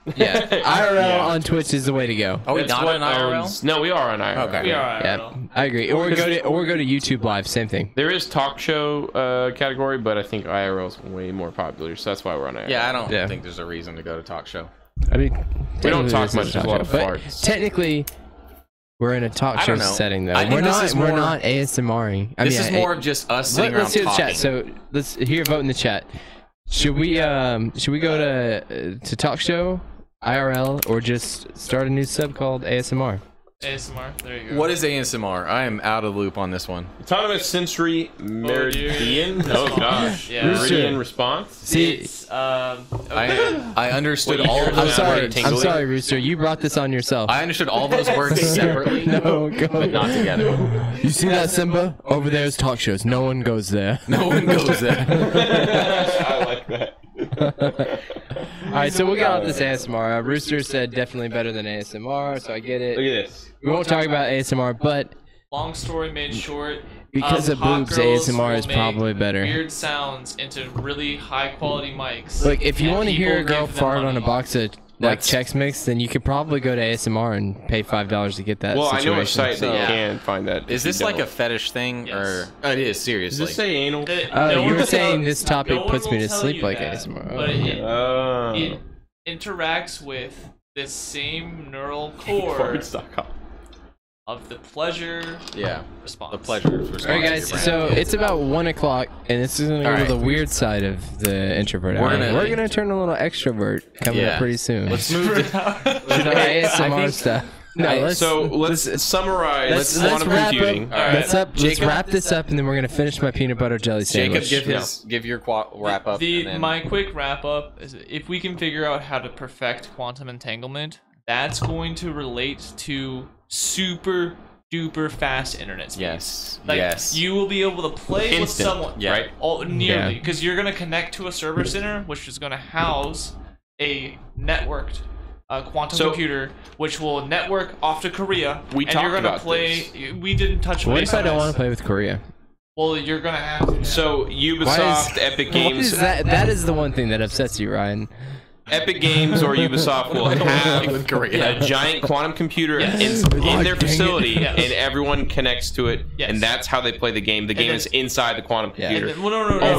IRL on Twitch is the way to go. Are we not on IRL? No, we are on IRL. Okay. We are IRL. Yeah, I agree. Or go to YouTube Live, same thing. There is talk show category, but I think IRL is way more popular, so that's why we're on IRL. Yeah, I don't think there's a reason to go to talk show. I mean, we don't talk much. There's a lot of but farts. Technically, we're in a talk show setting, though. We're not ASMRing. This is more of just us sitting around talking. Let's see the chat. So let's hear a vote in the chat. Should we go to talk show, IRL, or just start a new sub called ASMR? ASMR, there you go. What is ASMR? I am out of the loop on this one. Autonomous sensory meridian. Oh gosh, yeah. Meridian response. See, I understood all of those words. I'm sorry, Rooster. You brought this on yourself. I understood all those words separately. No, but not together. You see that, Simba? Over there is talk shows. No one goes there. No one goes there. I like that. Alright, so we'll get off this ASMR. Rooster said definitely better than ASMR, so I get it. Look at this. We won't talk about ASMR, but long story made short, because of boobs, ASMR is probably better. Weird sounds into really high quality mics. Look, if you want to hear a girl fart on a box of like Chex Mix, then you could probably go to ASMR and pay $5 to get that. Well, situation. I know a site that you can find that. Is this like a fetish thing, or it is seriously? Does this say anal? You were saying this topic puts me to sleep like ASMR. But it interacts with the same neural core of the pleasure response. The pleasure response. Alright guys, so it's about 1 o'clock, and this is going to go to the weird side of the introvert hour. We're going to turn a little extrovert coming up pretty soon. Let's move to ASMR stuff. No, let's summarize quantum computing. Let's wrap this up, and then we're going to finish my peanut butter jelly sandwich. Jacob, give your wrap up. My quick wrap up is if we can figure out how to perfect quantum entanglement, that's going to relate to super duper fast internet speeds. Yes. Like, yes. you will be able to play with someone, right? Nearly, because you're going to connect to a server center, which is going to house a networked quantum computer, which will network off to Korea. We and talked you're gonna about play. this. We didn't touch. What if I don't want to play with Korea? Well, you're gonna have to. So Ubisoft, Epic Games. That is the one thing that upsets you, Ryan. Epic Games or Ubisoft will have a giant quantum computer in their facility, and everyone connects to it, and that's how they play the game. The game is inside the quantum computer. All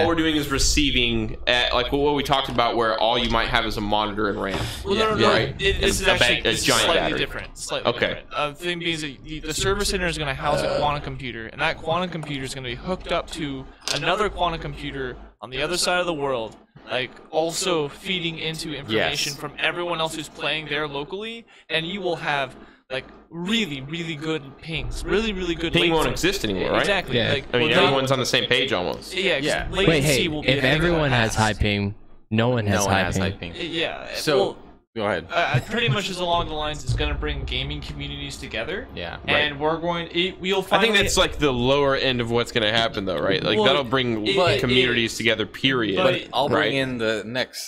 we're doing is receiving, like what we talked about, where all you might have is a monitor and RAM. Right? This is actually a giant slightly battery. different. Slightly different. The thing being is the server center is going to house a quantum computer, and that quantum computer is going to be hooked up to another quantum computer on the other side of the world. Like, also feeding into information from everyone else who's playing there locally, and you will have like really good pings, really good. Ping won't exist anymore, right? Exactly. Yeah. Like, I mean, everyone's on the same page almost. Yeah. Wait, hey, if everyone has high ping, no one has high ping. Yeah. So go ahead. Pretty much is along the lines it's going to bring gaming communities together. Yeah. And we'll finally. I think that's like the lower end of what's going to happen, though, right? Like that'll bring communities together. Period. But I'll bring in the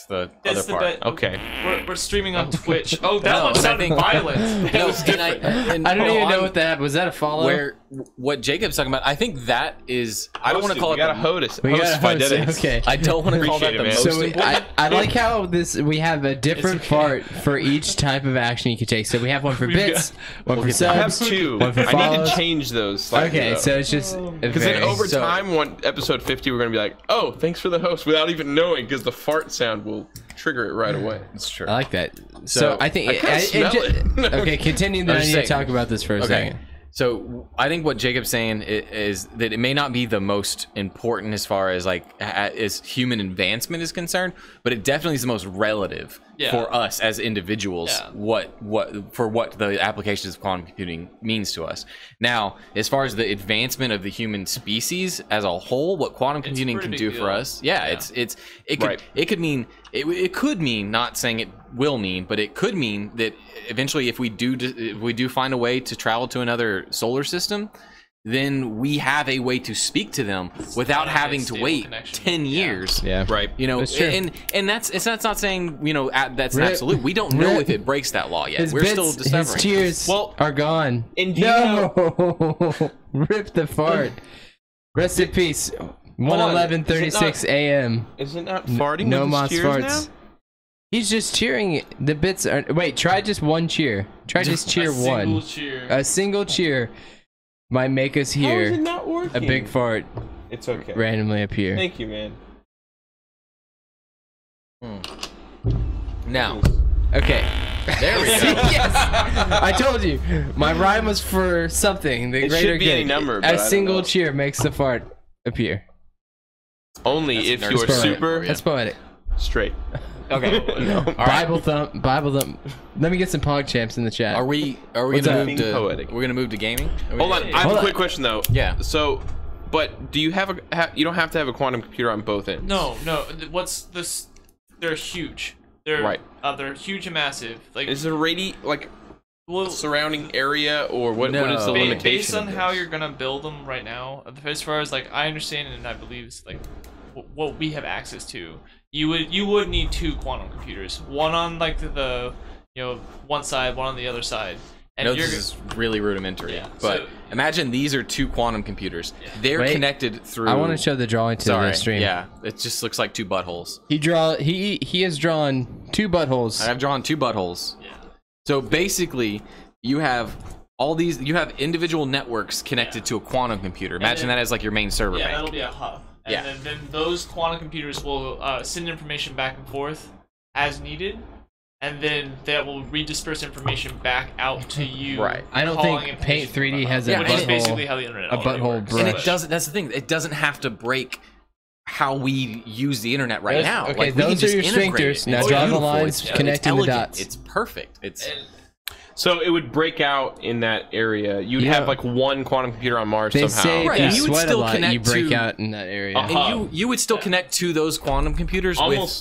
other part. Okay. We're streaming on Twitch. Oh, that one sounded violent. That was different. I don't even know what that was. That a follow? What Jacob's talking about, I think that is. I don't want to call it. We got a host. Okay. I don't want to call that the most important. I like how we have a different part for each type of action you can take. So we have one for bits, one for subs. I have two. One for I need to change those slightly. Okay, so it's just because then over time, episode 50, we're gonna be like, oh, thanks for the host, without even knowing, because the fart sound will trigger it right away. That's true. I like that. So I think smell it. Okay, continue. Then I need to talk about this for a second. So I think what Jacob's saying is that it may not be the most important as far as like as human advancement is concerned, but it definitely is the most relative for us as individuals. What the applications of quantum computing means to us. Now, as far as the advancement of the human species as a whole, what quantum computing can do for us, it could mean, not saying it will mean, but it could mean that eventually if we do find a way to travel to another solar system, then we have a way to speak to them without having to wait 10 years. Yeah. Right. You know, and that's not saying, you know, that's an absolute. We don't know if it breaks that law yet. We're still discovering. His tears are gone. No. Rip the fart. Rest in peace. 1:11:36 a.m. Isn't that farting? No with Moss his farts. now? He's just cheering. The bits are. Wait, try just one cheer. Try just cheer one. A single cheer might make us How hear is it not working? a big fart It's okay. randomly appear. Thank you, man. Now, Okay. there we go. Yes! I told you. My rhyme was for something. The It greater should be good. any number, but I A don't single know. cheer makes the fart appear. Only if you are poetic. super That's poetic. straight. Okay. Bible thump. Let me get some pog champs in the chat. Are we What's gonna up? move to? Poetic. We're gonna move to gaming. Hold on, I have a quick question though. Yeah. So, but do you have you don't have to have a quantum computer on both ends. No. What's this? They're huge. They're huge and massive. Like, is there surrounding area, or what is the limitation? Based on how you're gonna build them right now, as far as like I understand and I believe is like what we have access to, you would need two quantum computers, one on like the one side, one on the other side. And I know this is really rudimentary, but imagine these are two quantum computers. They're connected through. I want to show the drawing to the stream. Yeah, it just looks like two buttholes. He has drawn two buttholes. I've drawn two buttholes. Yeah. So basically, you have all these. You have individual networks connected to a quantum computer. Imagine that as like your main server bank. Yeah, that'll be a hub. And then those quantum computers will send information back and forth as needed. And then that will redisperse information back out to you. Right. I don't think Paint 3D has a which is basically how the internet butthole brush. And it doesn't. That's the thing. It doesn't have to break how we use the internet right now. Okay, those are your sphincters. Now draw the lines connecting the dots. It's perfect. So it would break out in that area. You'd have like one quantum computer on Mars somehow. Say right. if you would still connect you break out in that area. And you would still connect to those quantum computers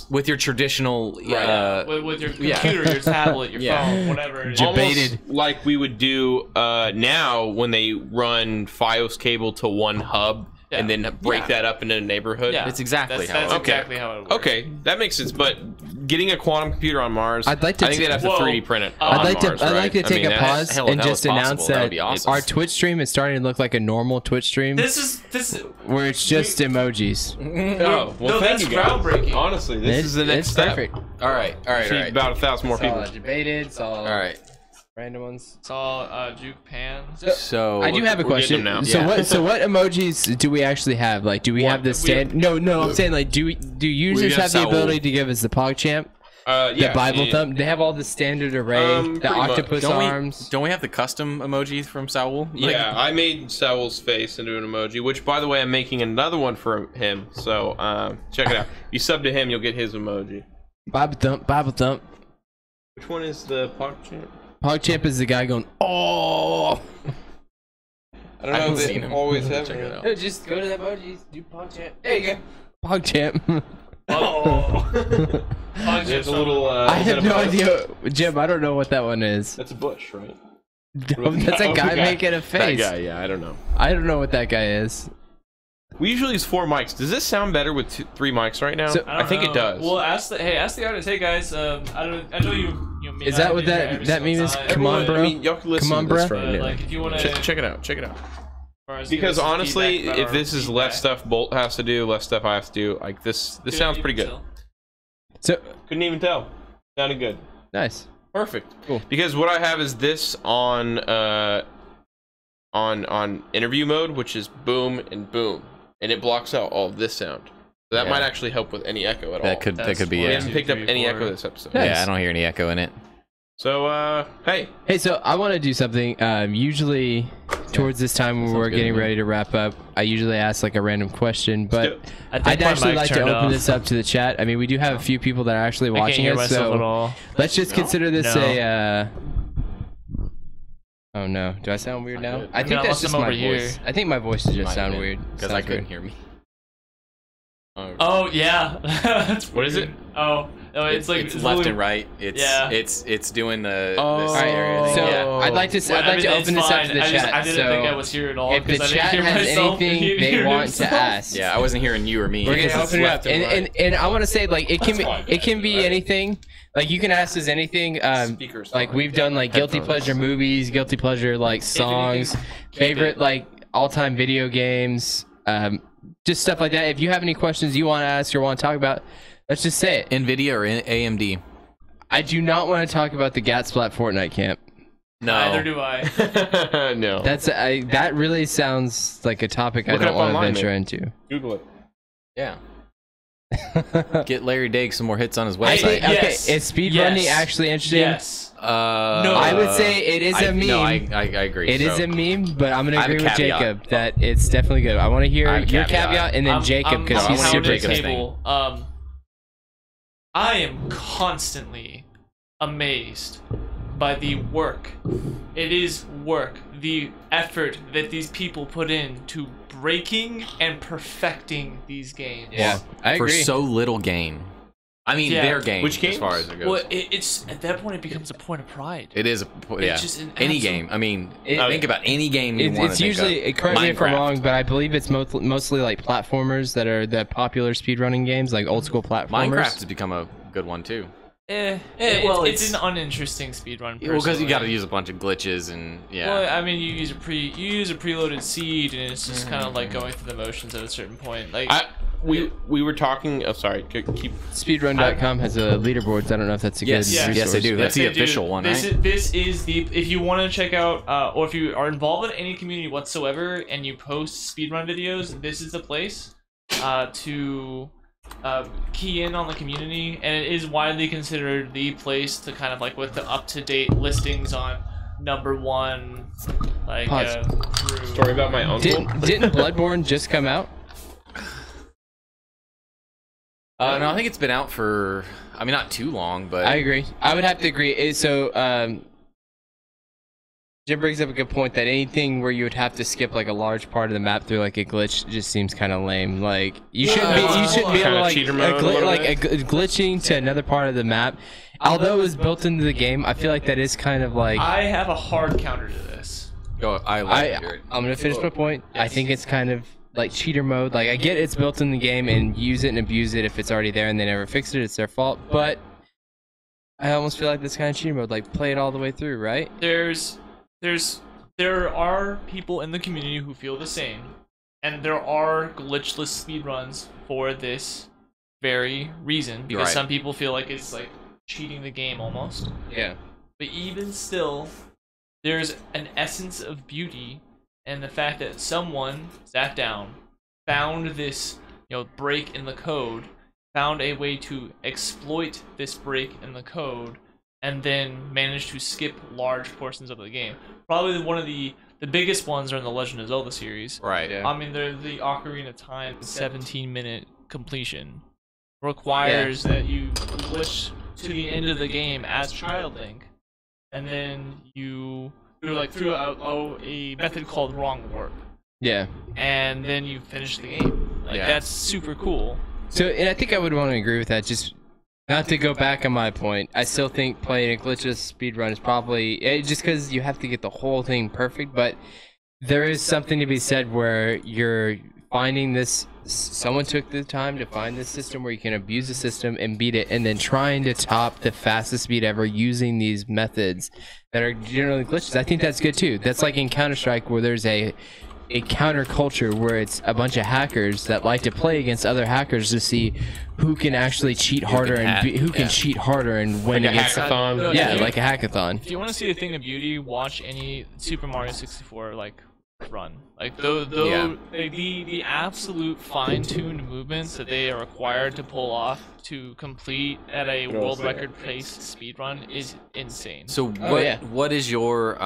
with your traditional with your computer, your tablet, your phone, whatever. It is. Almost like we would do now when they run FiOS cable to one hub. And then break that up into a neighborhood. Yeah, it's exactly how it works. Exactly how it works. Okay, that makes sense. But getting a quantum computer on Mars, I think they'd have to 3D print it. I'd like to take a pause and just announce that awesome. our Twitch stream is starting to look like a normal Twitch stream. This is where it's just emojis. Oh, well, that's groundbreaking. Honestly, this is the next step. Perfect. All right. About 1,000 more people. Debated. It's all right. Random ones. It's all Juke Pan. So I do have a question. So what emojis do we actually have? Like, do we have the stand? No. I'm saying like, do users have the ability to give us the PogChamp? The Bible thumb. They have all the standard array. The octopus arms. Don't we have the custom emojis from Saul? Yeah, I made Saul's face into an emoji. Which, by the way, I'm making another one for him. So check it out. You sub to him, you'll get his emoji. Bible thump. Which one is the PogChamp? PogChamp is the guy going, oh! I don't know if they always have it. No, just go to the emojis, do PogChamp. There you go. PogChamp. Oh. There's a little. I have no idea. Jim, I don't know what that one is. That's a bush, right? That's a guy making a face. That guy, yeah, I don't know. I don't know what that guy is. We usually use 4 mics. Does this sound better with 3 mics right now? I think it does. Well, ask the artist. Hey guys, I know you. Is that what that meme is? Come on, bro. I mean, y'all can listen to this right now. Like, if you want to check it out. Because honestly, if this is less stuff Boldt has to do, less stuff I have to do, like this sounds pretty good. So couldn't even tell. Sounded good. Nice. Perfect. Cool. Because what I have is this on interview mode, which is boom and boom, and it blocks out all of this sound. So that might actually help with any echo at all. That could be it. We haven't picked up any echo this episode. Nice. Yeah, I don't hear any echo in it. So hey, so I want to do something. Usually towards this time when we're getting ready to wrap up, I usually ask like a random question, but I'd actually like to open this up to the chat. I mean, we do have a few people that are actually watching us, so let's just consider this a oh no, do I sound weird now? I think that's just my voice. I think my voice is just sound weird because I couldn't hear me. Oh yeah. What is it? Oh, it's like it's left and right. It's doing the this area. So I'd like to open this up to the chat. I didn't think I was here at all. If the chat has anything they want to ask, yeah, I wasn't hearing you or me. We're gonna open it up, and I want to say like it can be anything. Like you can ask us anything. Like we've done like guilty pleasure movies, guilty pleasure like songs, favorite like all-time video games. Just stuff like that. If you have any questions you want to ask or want to talk about, let's just say it. NVIDIA or AMD? I do not want to talk about the Gatsplat Fortnite camp. No. Neither do I. No. That really sounds like a topic I don't want to venture into. Google it. Yeah. Get Larry Diggs some more hits on his website. Okay, is speedrunning actually interesting? Yes. No. I would say it is a meme. No, I agree. It is a meme, but I'm gonna agree with Jacob that it's definitely good. I want to hear your caveat and then Jacob because he's super excited. I am constantly amazed by the work. It is work. The effort that these people put in to breaking and perfecting these games. Yeah, I agree. For so little gain. I mean, their game. Which game? As far as it goes. Well, it's at that point it becomes a point of pride. It is. It's just any game. I mean, think about any game you want to It's usually, correct me if I'm wrong, but I believe it's mostly like platformers that are the popular speedrunning games, like old school platformers. Minecraft has become a good one too. It's an uninteresting speedrun. Well, because you got to use a bunch of glitches and Well, I mean, you use a preloaded seed, and it's just kind of like going through the motions at a certain point. Like we were talking. Oh, sorry. Keep. Speedrun.com has a leaderboards. I don't know if that's a good resource. Yes, they do. That's the official one, right? This is the if you want to check out, or if you are involved in any community whatsoever, and you post speedrun videos, this is the place to key in on the community, and it is widely considered the place to kind of like with the up-to-date listings on #1 like story about my uncle. Didn't Bloodborne just come out? No, I think it's been out for, I mean, not too long, but I agree. I would have to agree. So Jim brings up a good point that anything where you would have to skip like a large part of the map through like a glitch just seems kind of lame. Like you shouldn't be able to glitching to another part of the map. Although it was built into the game, I feel like that is kind of like. I have a hard counter to this. I'm gonna finish my point. Yes. I think it's kind of like cheater mode. Like I get it's built in the game and use it and abuse it if it's already there and they never fix it. It's their fault. But I almost feel like this kind of cheater mode. Like play it all the way through, right? There are people in the community who feel the same, and there are glitchless speedruns for this very reason, because some people feel like it's like cheating the game almost. Yeah. But even still, there's an essence of beauty in the fact that someone sat down, found this, break in the code, found a way to exploit this break in the code, and then managed to skip large portions of the game. Probably one of the biggest ones are in the Legend of Zelda series. Right. Yeah. I mean, they're the Ocarina of Time 17-minute completion requires that you glitch to the end of the game as Child Link, and then you through a method called wrong warp. Yeah. And then you finish the game. That's super cool. So, and I think I would want to agree with that. Just not to go back on my point, I still think playing a glitchless speedrun is probably just because you have to get the whole thing perfect. But there is something to be said where you're finding this. Someone took the time to find this system where you can abuse the system and beat it, and then trying to top the fastest speed ever using these methods that are generally glitches. I think that's good too. That's like in Counter-Strike where there's a counterculture where it's a bunch of hackers that like to play against other hackers to see who can actually cheat harder who can cheat harder and win like against a hackathon. Like a hackathon. If you want to see a thing of beauty, watch any Super Mario 64 run. The absolute fine-tuned movements that they are required to pull off to complete at a world record pace speedrun is insane. So what is your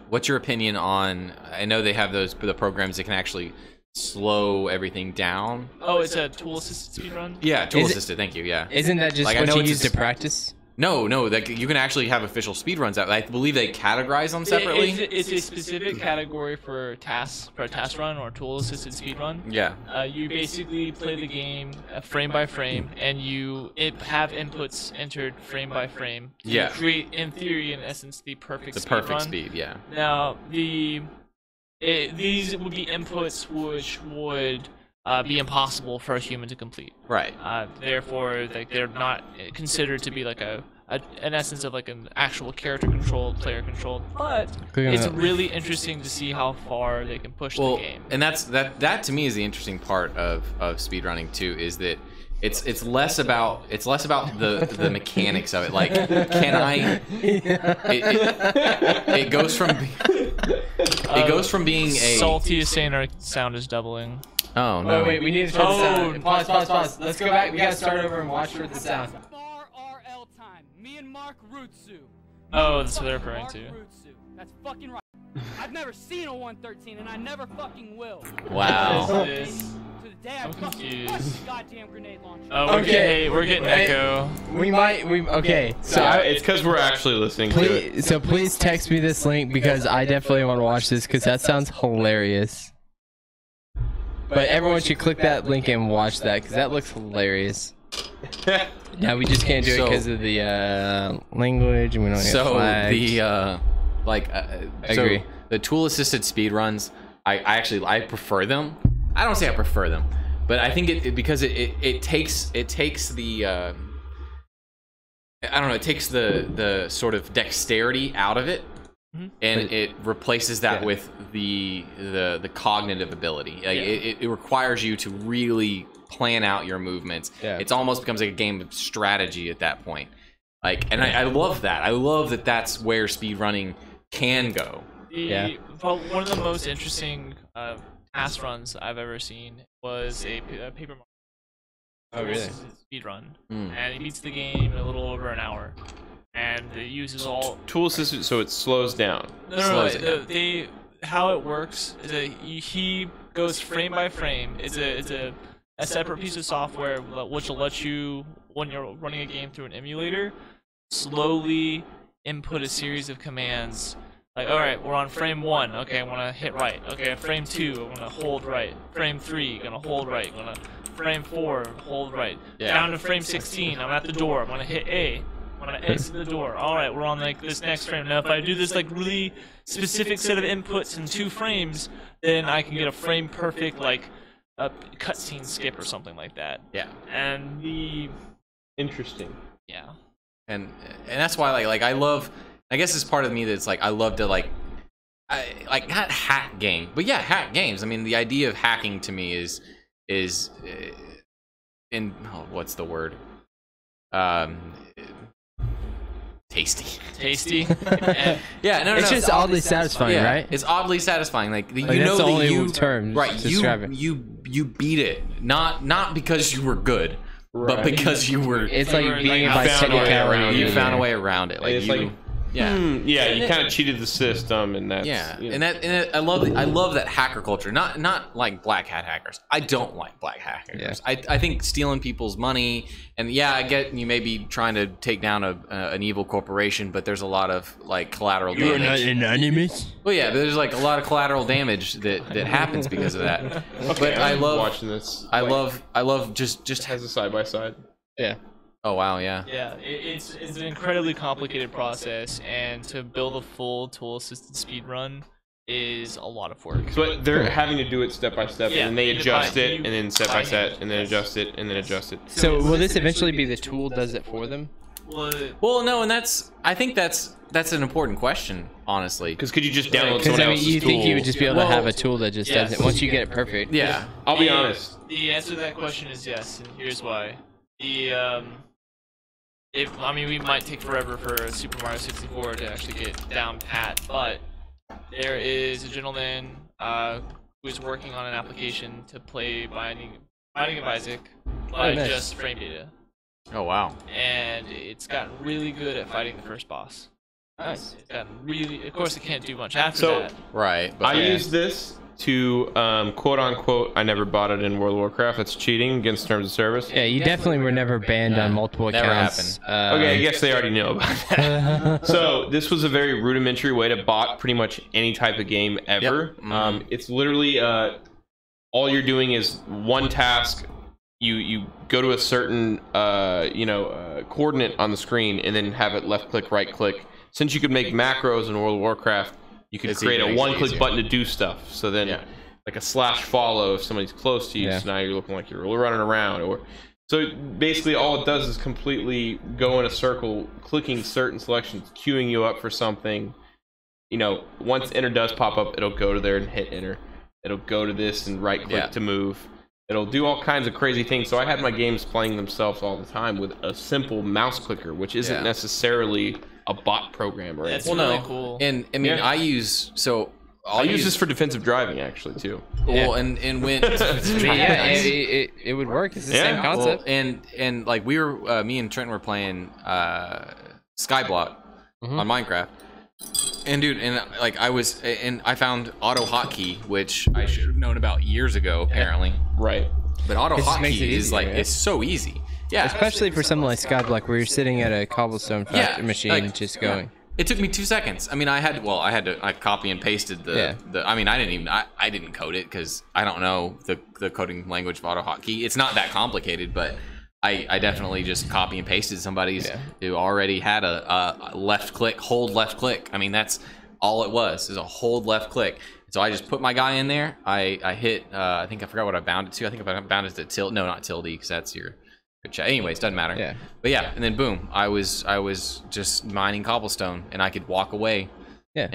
what's your opinion on? I know they have the programs that can actually slow everything down. Oh, it's a tool-assisted speedrun? Yeah, tool-assisted. Thank you. Yeah. Isn't that just what you use to practice? No, you can actually have official speedruns out. I believe they categorize them separately. It's a specific category for a task run or tool-assisted speedrun. Yeah. You basically play the game frame by frame, and you have inputs entered frame by frame to create, in theory, in essence, the perfect speed. The perfect speed, yeah. Now, these would be inputs which would be impossible for a human to complete. Right. Therefore, they're not considered to be like an essence of like an actual character controlled, player controlled. But it's really interesting to see how far they can push the game. And that to me is the interesting part of speedrunning too, is that it's less about the mechanics of it. Like, can I? It goes from being a salty is saying our sound is doubling. Oh no! Wait, we need to turn the sound. Pause. Let's go back. We gotta start over and watch for the sound. RRL time. Me and Mark Rutsu. Oh, that's what they're referring to. That's fucking right. I've never seen a 113, and I never fucking will. Wow. I'm confused. Goddamn grenade launcher. Oh, okay. We're getting echo. Okay. So it's because we're actually listening to it. So please text me this link because I definitely want to watch this because that sounds hilarious. But everyone should click that link and watch that because that looks hilarious. Yeah, we just can't do it because of the language and we don't get flags. I agree. The tool-assisted speedruns, I prefer them. I don't say I prefer them, but I think because it takes the it takes the sort of dexterity out of it. And it replaces that with the cognitive ability. It requires you to really plan out your movements. It almost becomes like a game of strategy at that point. I love that. I love that that's where speedrunning can go. One of the most interesting task runs I've ever seen was a Paper Mario. Oh, really? Speedrun. And he beats the game in a little over an hour. And it uses all tool assisted, so it slows down. No. How it works is that he goes frame by frame. It's a separate piece of software which will let you, when you're running a game through an emulator, slowly input a series of commands Like, all right, we're on frame 1. Okay, I'm gonna hit right. Okay, frame 2, I'm gonna hold right. Frame 3, gonna hold right. Gonna frame 4, hold right. Down to frame 16, I'm at the door. I'm gonna hit A. I'm gonna exit the door. All right, we're on like this next frame. Now, if I do this like really specific set of inputs in 2 frames, then I can get a frame perfect like a cutscene skip or something like that. Yeah. And the interesting. Yeah. And that's why like I love. I guess it's part of me that's like I love to like not hack game, but yeah, hack games. I mean, the idea of hacking to me is in what's the word? Tasty. Tasty. Yeah, no, it's just oddly satisfying, right? It's oddly satisfying. Like you know that's the that only you term right. You beat it, not because you were good. Right. But because you were, it's like being by technicality. You found a way around it. Like it's you, like, you kind of cheated the system, and that's and I love that hacker culture. Not like black hat hackers. I don't like black hat hackers. Yeah. I think stealing people's money, and I get you may be trying to take down an evil corporation, but there's a lot of like collateral damage. You're not anonymous. Well, yeah, there's like a lot of collateral damage that happens because of that. Okay, but I love watching this. I love just has a side by side. Yeah. Oh wow, yeah. Yeah, it's an incredibly complicated process, and to build a full tool-assisted speedrun is a lot of work. So they're having to do it step by step, and then they adjust it, and then step by step, and then adjust it, and then adjust it. So will this eventually be the tool does it for them? Well, no, and I think that's an important question, honestly. Because could you just download someone else's tool? You think you would just be able to have a tool that just does it once you get it perfect? Yeah. I'll be honest. The answer to that question is yes, and here's why. We might take forever for Super Mario 64 to actually get down pat, but there is a gentleman who is working on an application to play Binding of Isaac by just frame data. Oh wow! And it's gotten really good at fighting the first boss. Nice. It's gotten really. Of course, it can't do much after that. Right. But I use this to quote unquote. I never bought it in World of Warcraft. That's cheating against terms of service. Yeah, you definitely were never banned on multiple accounts. Okay, I guess they already know about that. So this was a very rudimentary way to bot pretty much any type of game ever. Yep. It's literally all you're doing is one task. You go to a certain coordinate on the screen and then have it left click, right click. Since you could make macros in World of Warcraft, you could create a one-click button to do stuff. So then, like a slash follow if somebody's close to you. So now you're looking like you're running around. So basically, all it does is completely go in a circle, clicking certain selections, queuing you up for something. Once enter does pop up, it'll go to there and hit enter. It'll go to this and right-click to move. It'll do all kinds of crazy things. So I had my games playing themselves all the time with a simple mouse clicker, which isn't necessarily a bot program or anything. That's really cool. And I mean, I use I'll use this for defensive driving actually too. Well, and when it would work. It's the same concept. Well, and like we were, me and Trent were playing Skyblock on Minecraft. And dude, I found auto hotkey, which I should have known about years ago, apparently. Right. But auto hotkey is like it's so easy. Yeah. Especially for something like Skyblock, where you're sitting at a cobblestone machine just going. It took me 2 seconds. I mean, I copy and pasted the. I mean, I didn't code it because I don't know the coding language of auto hotkey. It's not that complicated, but I definitely just copy and pasted somebody's who already had a left click, hold left click. I mean, that's all it was, is a hold left click. So I just put my guy in there. I hit, I think I forgot what I bound it to. I think I bound it to tilde. No, not tilde, because that's your chat. Anyways, doesn't matter. Yeah. But yeah, and then boom, I was just mining cobblestone, and I could walk away. Yeah.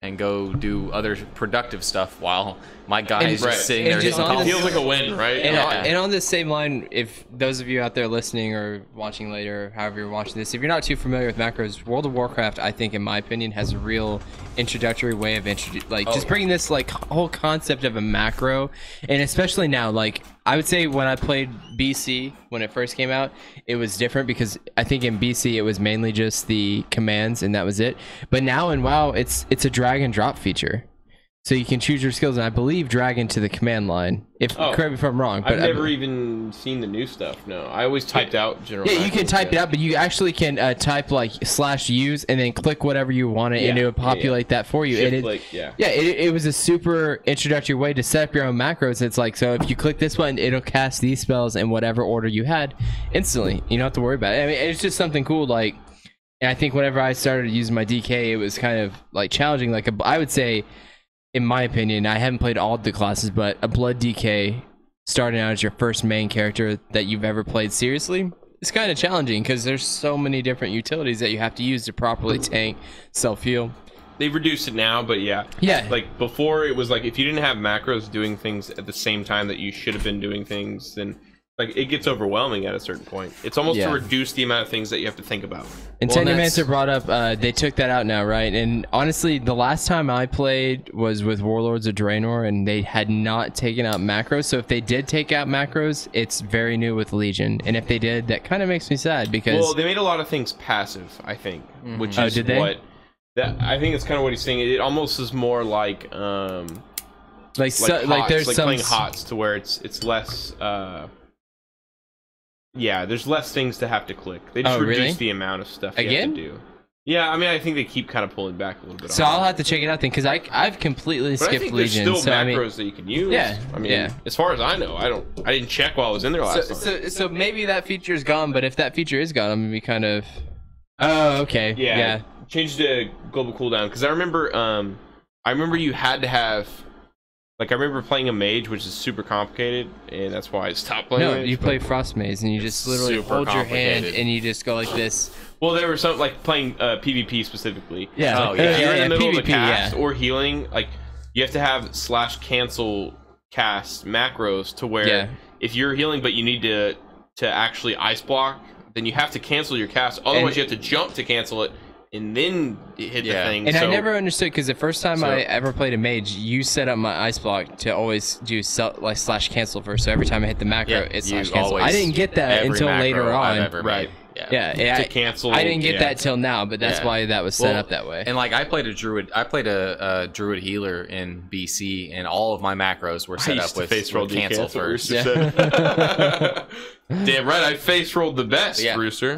And go do other productive stuff while my guy is just sitting there. It feels like a win, right? And on this same line, if those of you out there listening or watching later, however you're watching this, if you're not too familiar with macros, World of Warcraft, I think, in my opinion, has a real introductory way of just bringing this like whole concept of a macro, and especially now, like I would say when I played BC when it first came out, it was different because I think in BC it was mainly just the commands and that was it. But now in WoW, it's a drag and drop feature. So you can choose your skills, and I believe drag into the command line. Correct me if I'm wrong. But I've never even seen the new stuff. No, I always typed out general. Yeah, you can type it out, but you actually can type like /use and then click whatever you want it, and it will populate that for you. It was a super introductory way to set up your own macros. It's like, so if you click this button, it'll cast these spells in whatever order you had instantly. You don't have to worry about it. I mean, it's just something cool. Like, and I think whenever I started using my DK, it was kind of like challenging. Like I would say, in my opinion, I haven't played all the classes, but a Blood DK starting out as your first main character that you've ever played seriously, it's kind of challenging because there's so many different utilities that you have to use to properly tank, self-heal. They've reduced it now, but yeah. Like before, it was like if you didn't have macros doing things at the same time that you should have been doing things, then like it gets overwhelming at a certain point. It's almost to reduce the amount of things that you have to think about. And Tendermancer brought up they took that out now, right? And honestly, the last time I played was with Warlords of Draenor, and they had not taken out macros. So if they did take out macros, it's very new with Legion. And if they did, that kind of makes me sad because they made a lot of things passive, I think, which is I think it's kind of what he's saying. It almost is more like there's playing HOTS to where it's less. Yeah, there's less things to have to click. They just reduce the amount of stuff you have to do. Yeah, I mean, I think they keep kind of pulling back a little bit. So I'll have to check it out then, because I've completely skipped Legion. There's still macros that you can use. Yeah, I mean, as far as I know, I didn't check while I was in there last time. So maybe that feature is gone, but if that feature is gone, I'm gonna be kind of. Oh, okay. Yeah. Change the global cooldown because I remember you had to have. Like, I remember playing a mage, which is super complicated, and that's why I stopped playing mage. You play Frost Maze, and you just literally hold your hand, and you just go like this. Well, there was some, like, playing PvP specifically. Yeah. If you're in the middle of the cast or healing, like, you have to have /cancel cast macros to where if you're healing but you need to actually ice block, then you have to cancel your cast. Otherwise, you have to jump to cancel it. And then hit the thing. And I never understood because the first time I ever played a mage, you set up my ice block to always do /cancel first. So every time I hit the macro, it's /cancel. I didn't get that until later on. Right. Yeah. To cancel. I didn't get that till now, but that's why that was set up that way. And like I played a druid. I played a druid healer in BC, and all of my macros were set up with cancel first. Damn right, I face rolled the best, Brewster.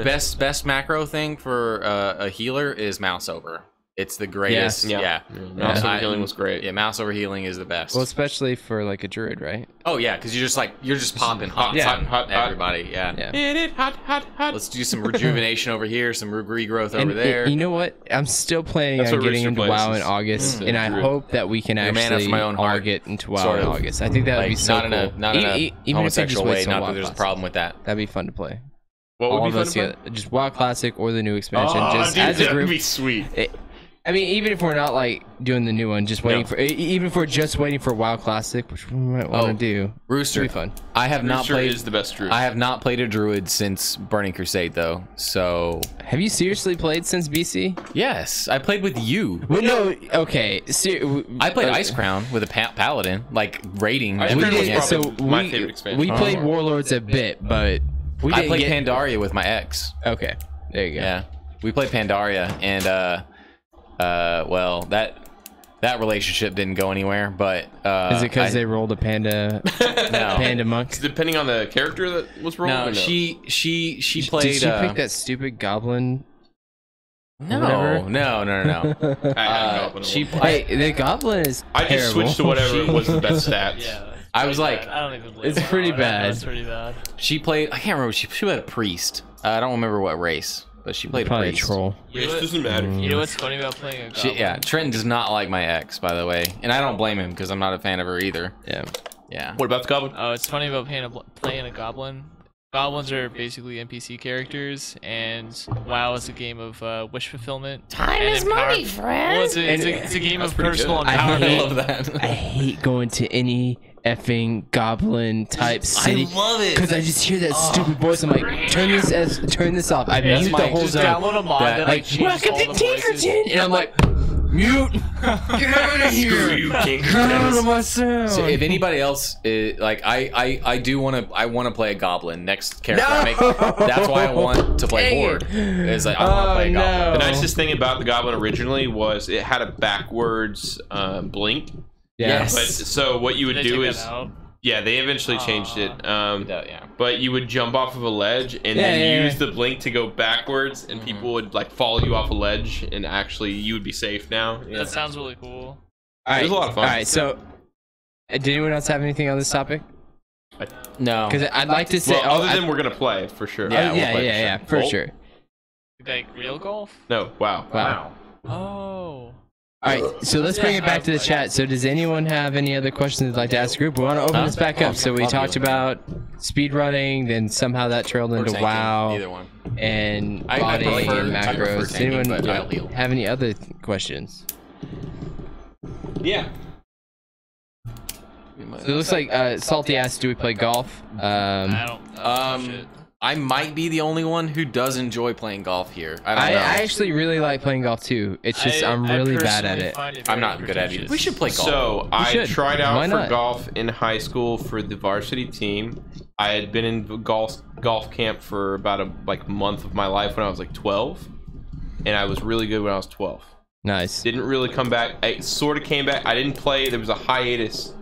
Best macro thing for a healer is mouse over. It's the greatest. Mouse over healing was great. Yeah, mouse over healing is the best. Well, especially for like a druid, right? Oh yeah, because you're just popping hot, everybody. Hot. Let's do some rejuvenation over here, some regrowth over there. You know what? I'm still planning on getting into WoW in August, and I hope that we can actually all get into WoW in August. I think that would be so cool. Not in a homosexual way. Not that there's a problem with that. That'd be fun to play. What would be fun to play? Just WoW Classic or the new expansion. Just as a group. That'd be sweet. I mean, even if we're not like doing the new one, just waiting for, even if we're just waiting for WoW Classic, which we might want to do, Rooster, it'd be fun. I have not played. Is the best druid. I have not played a druid since Burning Crusade, though. So, have you seriously played since BC? Yes, I played with you. Well, no, okay. I played Ice Crown with a paladin, like raiding. Ice Crown was probably my favorite expansion. We played Warlords a bit, but I played Pandaria with my ex. Okay, there you go. Yeah, we played Pandaria, and well, that relationship didn't go anywhere, but is it because they rolled a panda panda monk? Depending on the character that was rolled. No, she played. Did she pick that stupid goblin? No. The goblin is I just terrible. switched to whatever was the best stats. I was like, I don't even believe it's pretty bad. It's pretty bad. She played. I can't remember. She played a priest. I don't remember what race. But she played probably a priest. Troll. It doesn't matter. You know what's funny about playing a goblin? Trent does not like my ex, by the way, and I don't blame him because I'm not a fan of her either. Yeah. What about the goblin? Oh, it's funny about playing a goblin. Goblins are basically NPC characters, and WoW is a game of wish fulfillment. Time is money, friend. Well, it's a game of personal empowerment. I love that. I hate going to any effing goblin type city. I love it because I just hear that stupid voice. I'm like, turn this off. I mute the whole just zone. download a mod that like changes all the voices. And I'm like, Mute. Get out of here. Screw you, King. Get out of my sound. So if anybody else is, like I want to play a goblin next character I make. That's why I want to play Horde. Is like I want to play a goblin. The nicest thing about the goblin originally was it had a backwards blink. Yes. But so what you would do is yeah, they eventually changed it. Yeah. But you would jump off of a ledge and then use the blink to go backwards, and people would like follow you off a ledge, and actually you would be safe now. Yeah. That sounds really cool. All right, it was a lot of fun. All right, so did anyone else have anything on this topic? No, because I'd like to say, well, other than we're gonna play for sure. Yeah, for sure. Like real golf? No, wow. Oh. All right, so let's bring it back to the chat. So does anyone have any other questions they'd like to ask the group? We want to open this back up. So we talked about speedrunning, then somehow that trailed into WoW, either one. and botting and macros. Does anyone have any other questions? Yeah. So it looks like Salty asked, do we play golf? I don't. I might be the only one who does enjoy playing golf here. I actually really like playing golf too. It's just I'm really bad at it. I'm not good at it. We should play golf. So I tried out for golf in high school for the varsity team. I had been in golf camp for about a month of my life when I was like 12, and I was really good when I was 12. Nice. Didn't really come back. I sort of came back. I didn't play. There was a hiatus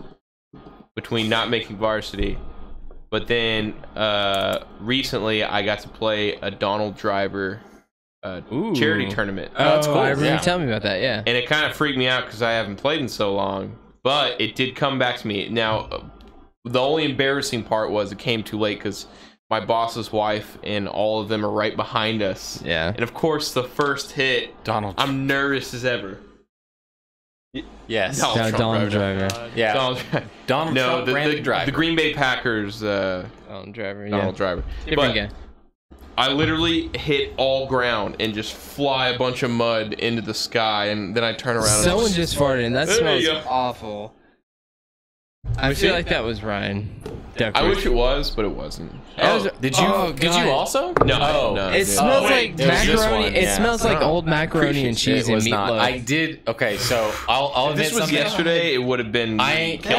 between not making varsity. But then recently I got to play a Donald Driver charity tournament. Oh, that's cool. I remember you telling me about that, yeah. And it kind of freaked me out because I haven't played in so long. But it did come back to me. Now, the only embarrassing part was it came too late because my boss's wife and all of them are right behind us. Yeah. And of course, the first hit, I'm nervous as ever. Yes. Donald Driver. Yeah. Donald Trump branded driver. The Green Bay Packers. Donald Driver. Donald Driver. Different guy. I literally hit all ground and just fly a bunch of mud into the sky, and then I turn around. Someone just farted, and that smells awful. I feel like that was Ryan. Duckworth. I wish it was, but it wasn't. Did you also? No. It smells like macaroni. It smells like old macaroni and cheese and meatloaf. I did. Okay, so I'll admit this was yesterday. It would have been. I did.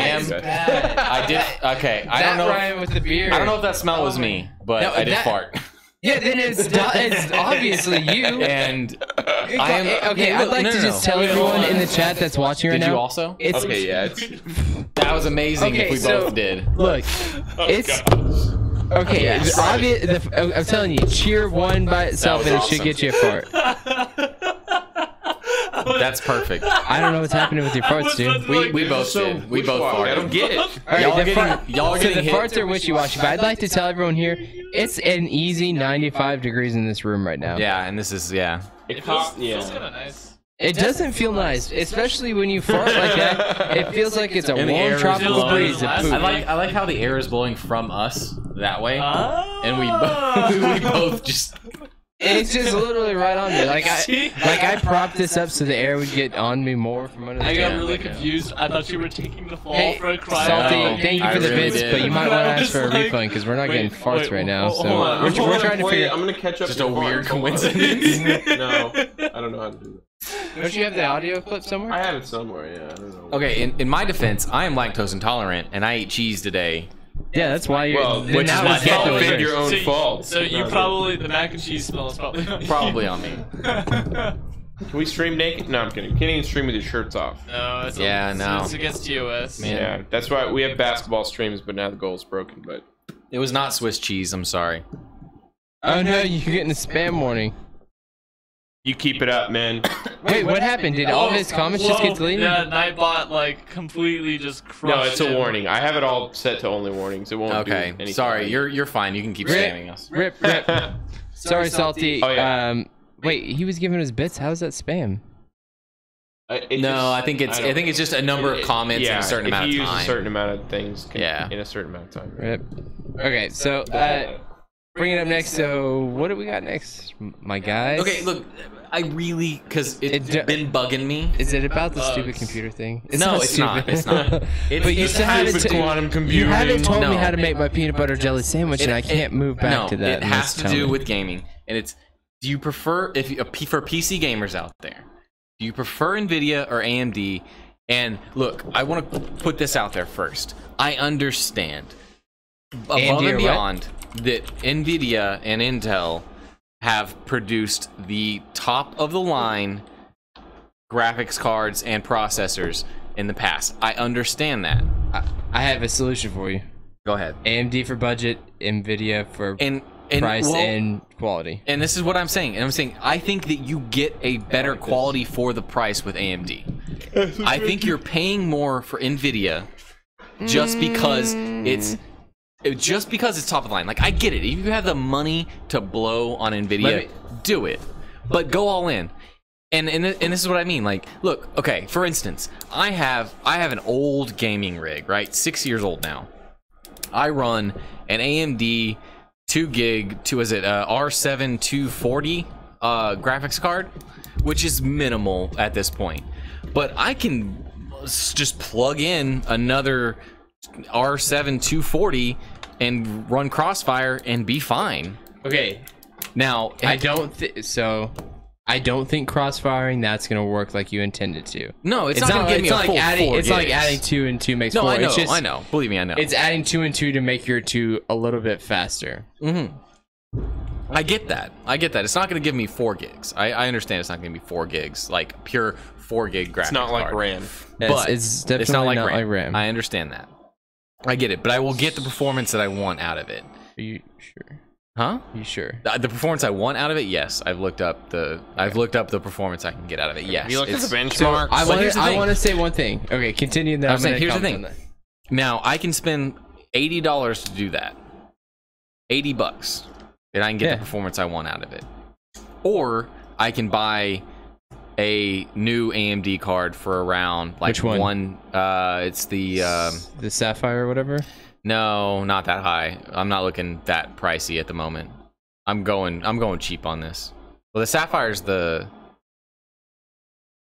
Okay, I don't know. Ryan with the beard. I don't know if that smell was me, but I did fart. Yeah, then it's obviously you. And I'd like to just tell everyone in the chat that's watching right now. Did you also? That was amazing if we both did. Look, it's okay. It's obvious. I'm telling you, cheer one by itself and it should get you a fart. That's perfect. I don't know what's happening with your farts, dude. We both did. We both farted. I don't get it. Y'all are getting the farts are wishy-washy, but I'd like to tell everyone here, it's an easy 95 degrees in this room right now. Yeah, and this is It feels kind of nice. It doesn't feel nice, especially when you fart like that. It feels like it's a warm tropical breeze. I like how the air is blowing from us that way, and we both just. It's just literally right on me. I propped this up so the air would get on me more from under the I got really confused. I thought you were taking the fall for a cryo. Salty, thank you for the bits, but you might want to ask for a refund because we're not getting farts right now. So we're trying to figure. I'm gonna catch up. Just a weird coincidence. No, I don't know how to do that. Don't you have the audio clip somewhere? I have it somewhere. Yeah, I don't know. Okay, in my defense, I am lactose intolerant, and I ate cheese today. Yeah, that's why you're. Which is my fault. Your own fault. So you probably the mac and cheese smell is probably on you. Probably on me. Can we stream naked? No, I'm kidding. You can't even stream with your shirts off. No, it's it's against TOS. Man. Yeah, that's why we have basketball streams, but now the goal's broken. But it was not Swiss cheese. I'm sorry. Oh no, you're getting a spam warning. You keep it up, man. Wait, what happened? Did all of his comments just get deleted? Yeah, Nightbot completely just crushed. No, it's a warning. I have it all set to only warnings. It won't do anything. Sorry, you're fine. You can keep spamming us. Rip. Sorry, Salty. Oh, yeah. Wait, he was giving us bits. How is that spam? I think it's just a number of comments in a certain amount of time. If you use a certain amount of things in a certain amount of time. Rip. Okay, so bring it up next. So what do we got next, my guys? Okay, look, because it's been bugging me. Is it about the stupid computer thing? No, it's not. It's not. But you quantum computing. You haven't told me how to make my peanut butter jelly sandwich, and I can't move back to that. It has to do with gaming, and it's. Do you prefer for PC gamers out there? Do you prefer NVIDIA or AMD? And look, I want to put this out there first. I understand above and beyond that NVIDIA and Intel have produced the top of the line graphics cards and processors in the past. I understand that. I have a solution for you. Go ahead. AMD for budget, NVIDIA for price and quality. And this is what I'm saying. And I'm saying I think that you get a better quality for the price with AMD. I think you're paying more for NVIDIA just because it's top of the line. Like, I get it. If you have the money to blow on NVIDIA, do it. But go all in. And this is what I mean. Like, look, okay, for instance, I have an old gaming rig, right? 6 years old now. I run an AMD 2 gig R7 240 graphics card, which is minimal at this point. But I can just plug in another R7 240 and run Crossfire and be fine. Okay. Now, I don't think crossfiring that's gonna work like you intended to. No, it's not gonna give me a full 4 gigs. It's like adding 2 and 2 makes 4. No, I know, it's just, I know. Believe me, I know. It's adding 2 and 2 to make your 2 a little bit faster. I get that. It's not gonna give me 4 gigs. I understand it's not gonna be 4 gigs, like pure 4 gig graphics. It's not like RAM. But it's definitely not like RAM. I understand that. I get it, but I will get the performance that I want out of it. Are you sure? Huh? You sure? The performance I want out of it, yes. I've looked up the performance I can get out of it. Yes. You look at the benchmark. So I want to say one thing. Okay, continue. Then I'm saying, here's the thing. Now I can spend $80 to do that. $80, and I can get the performance I want out of it. Or I can buy a new AMD card for around like which one? It's the Sapphire or whatever. No, not that high. I'm not looking that pricey at the moment. I'm going cheap on this. Well, the Sapphire's the...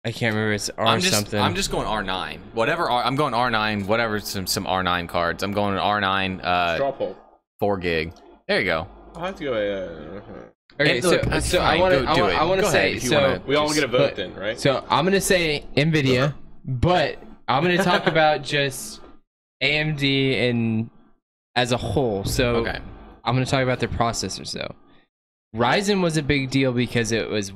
I can't remember. It's R something. I'm just going R9. Whatever. I'm going R9. Whatever. Some R9 cards. I'm going R9. Straw poll. 4 gig. There you go. I'll have to go. Okay, so I want to say. So we all get a vote then, right? So I'm gonna say NVIDIA, but I'm gonna talk about just AMD and as a whole. So I'm going to talk about their processors though. Ryzen was a big deal because it was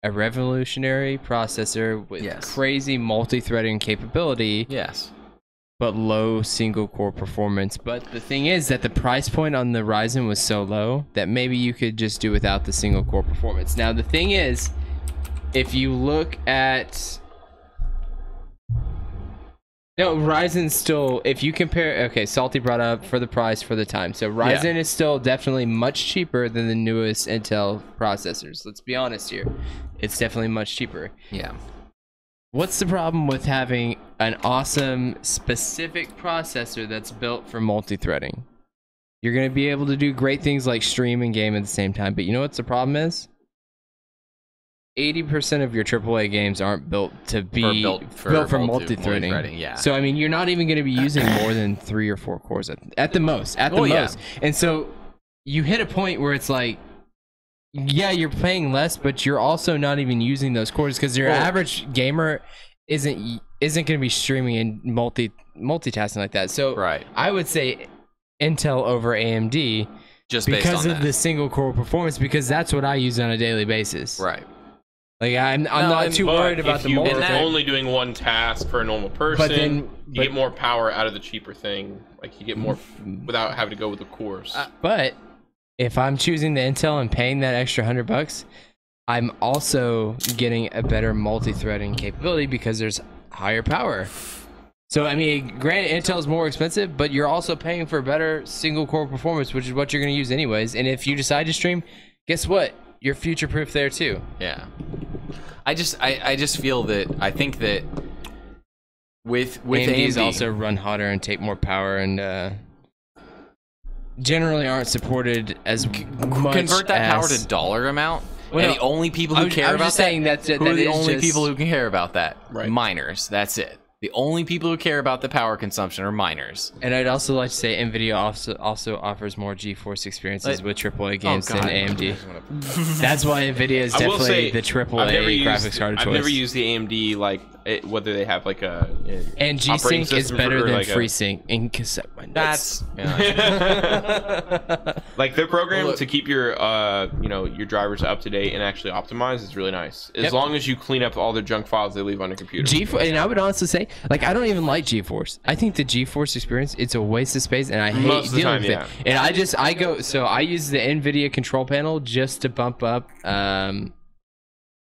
a revolutionary processor with crazy multi-threading capability. Yes. But low single core performance. But the thing is that the price point on the Ryzen was so low that maybe you could just do without the single core performance. Now the thing is, if you look at Ryzen still, if you compare, okay, Salty brought up for the price for the time. So Ryzen is still definitely much cheaper than the newest Intel processors. Let's be honest here. It's definitely much cheaper. Yeah. What's the problem with having an awesome specific processor that's built for multi-threading? You're going to be able to do great things like stream and game at the same time. But you know what the problem is? 80% of your AAA games aren't built to be built for multi-threading. Yeah. So I mean, you're not even going to be using more than 3 or 4 cores at the most. And so you hit a point where it's like, yeah, you're paying less, but you're also not even using those cores because your average gamer isn't going to be streaming and multitasking like that. So I would say Intel over AMD just because of the single core performance, because that's what I use on a daily basis. Right. Like I'm not too worried about the multi. If you're only doing one task for a normal person, you get more power out of the cheaper thing. Like you get more without having to go with the cores. But if I'm choosing the Intel and paying that extra $100, I'm also getting a better multi-threading capability because there's higher power. So I mean, granted, Intel's more expensive, but you're also paying for better single core performance, which is what you're going to use anyways. And if you decide to stream, guess what? You're future-proof there too. Yeah. I just feel that I think that with AMDs AMD also run hotter and take more power and generally aren't supported as much. Convert that power to dollar amount. And the only people who care about that, who are the only people who can care about that? Right. Miners. That's it. The only people who care about the power consumption are miners. And I'd also like to say NVIDIA also offers more GeForce experiences with AAA games than AMD. That's why NVIDIA is definitely the AAA graphics card of choice. I've never used the AMD, like, whether they have, like, a and G-Sync is better than FreeSync in cassette windows. That's... like, their program to keep your, you know, your drivers up to date and actually optimized is really nice. As long as you clean up all the junk files they leave on your computer. And I would honestly say, like, I don't even like GeForce. I think the GeForce experience, it's a waste of space, and I hate dealing with it. And I use the NVIDIA control panel just to bump up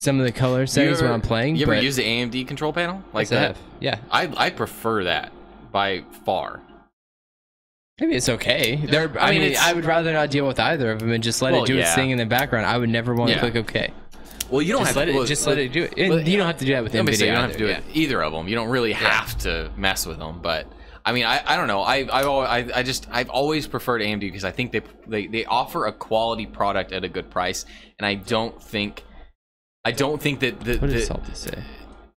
some of the color settings when I'm playing. You ever use the AMD control panel? Like that? Yeah. I prefer that by far. Maybe it's okay. I mean, I would rather not deal with either of them and just let it do its thing in the background. I would never want to click OK. Well, you don't have to just let it do it. You don't have to do that with NVIDIA. You don't have to do it either of them. You don't really have to mess with them. But I mean, I don't know. I've always preferred AMD because I think they offer a quality product at a good price, and I don't think that what does Salty say?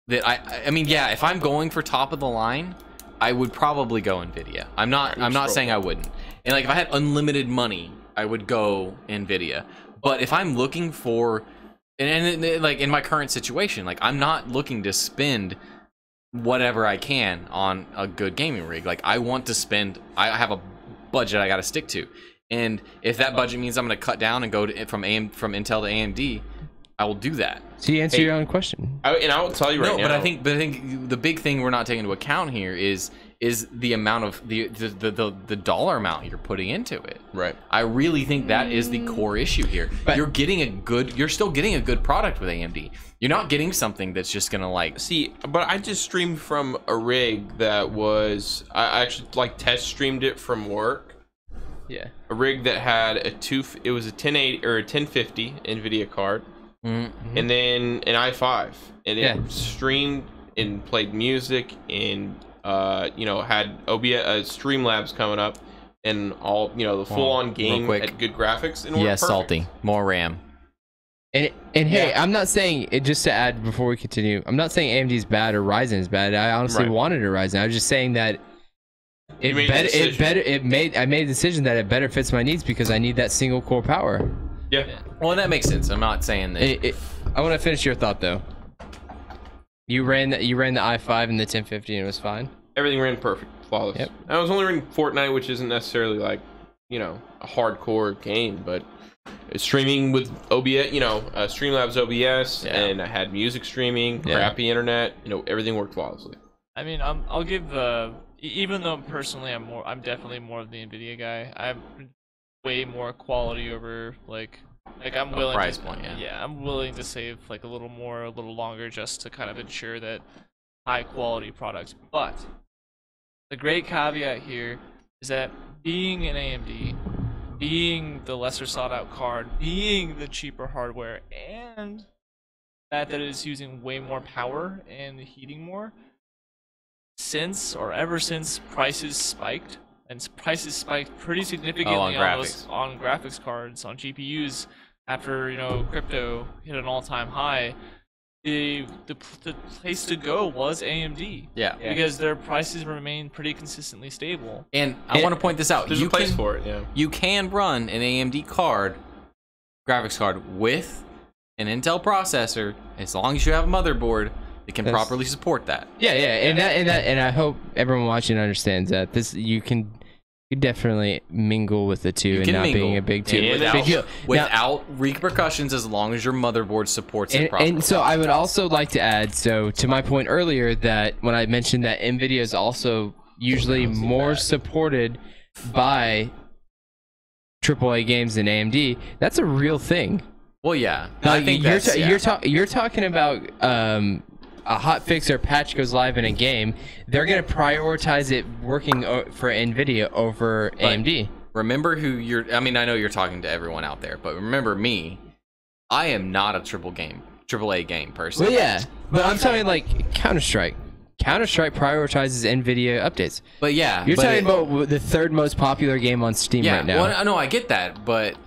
That I mean, yeah, if I'm going for top of the line, I would probably go NVIDIA. I'm not saying I wouldn't. And like if I had unlimited money, I would go NVIDIA. But if I'm looking for and like in my current situation, like I'm not looking to spend whatever I can on a good gaming rig. Like I want to spend, I have a budget I got to stick to. And if that budget means I'm going to cut down and go to, from Intel to AMD, I will do that. So you answer your own question. And I will tell you right now. But I think the big thing we're not taking into account here is the amount of the dollar amount you're putting into it. Right. I really think that is the core issue here. But you're still getting a good product with AMD. You're not getting something that's just gonna like but I just streamed from a rig that was I actually like test streamed it from work. Yeah. A rig that had it was a 1080 or a 1050 NVIDIA card. Mm-hmm. And then an i5, and it streamed and played music and had OBS Streamlabs coming up and all the full-on game had good graphics and perfect. Salty, more RAM. And hey, I'm not saying it, just to add before we continue, I'm not saying AMD is bad or Ryzen is bad. I honestly wanted a Ryzen. I was just saying that I made a decision that it better fits my needs because I need that single core power. Yeah. Well, that makes sense. I'm not saying that. I want to finish your thought though. You ran the i5 and the 1050 and it was fine. Everything ran perfect, flawless. Yep. I was only running Fortnite, which isn't necessarily like a hardcore game, but streaming with OBS, Streamlabs OBS, and I had music streaming, crappy internet. Everything worked flawlessly. I mean, I'll give even though personally I'm definitely more of the NVIDIA guy. I'm way more quality over like I'm willing price to, point, I'm willing to save like a little more, a little longer just to kind of ensure that high quality products. But the great caveat here is that being an AMD, being the lesser sought out card, being the cheaper hardware, and that it is using way more power and heating more, ever since prices spiked. And prices spiked pretty significantly on graphics cards, on GPUs after crypto hit an all-time high. The place to go was AMD. Yeah. Because their prices remain pretty consistently stable. And I want to point this out. There's a place for it. Yeah. You can run an AMD graphics card with an Intel processor as long as you have a motherboard. It can properly support that. Yeah, and I hope everyone watching understands that you can definitely mingle with the two and not being a big two. Without repercussions, as long as your motherboard supports it properly. And so I would also like to add, to my point earlier, that when I mentioned that NVIDIA is also usually more supported by AAA games than AMD, that's a real thing. Well, yeah. I think you're talking about a hot fix or patch goes live in a game, they're going to prioritize it working for NVIDIA over AMD. Remember I know you're talking to everyone out there, but remember me, I am not a AAA game person. Well, yeah, but I'm talking like Counter-Strike. Counter-Strike prioritizes NVIDIA updates. But yeah. You're talking about the third most popular game on Steam right now. Well, no, I get that, but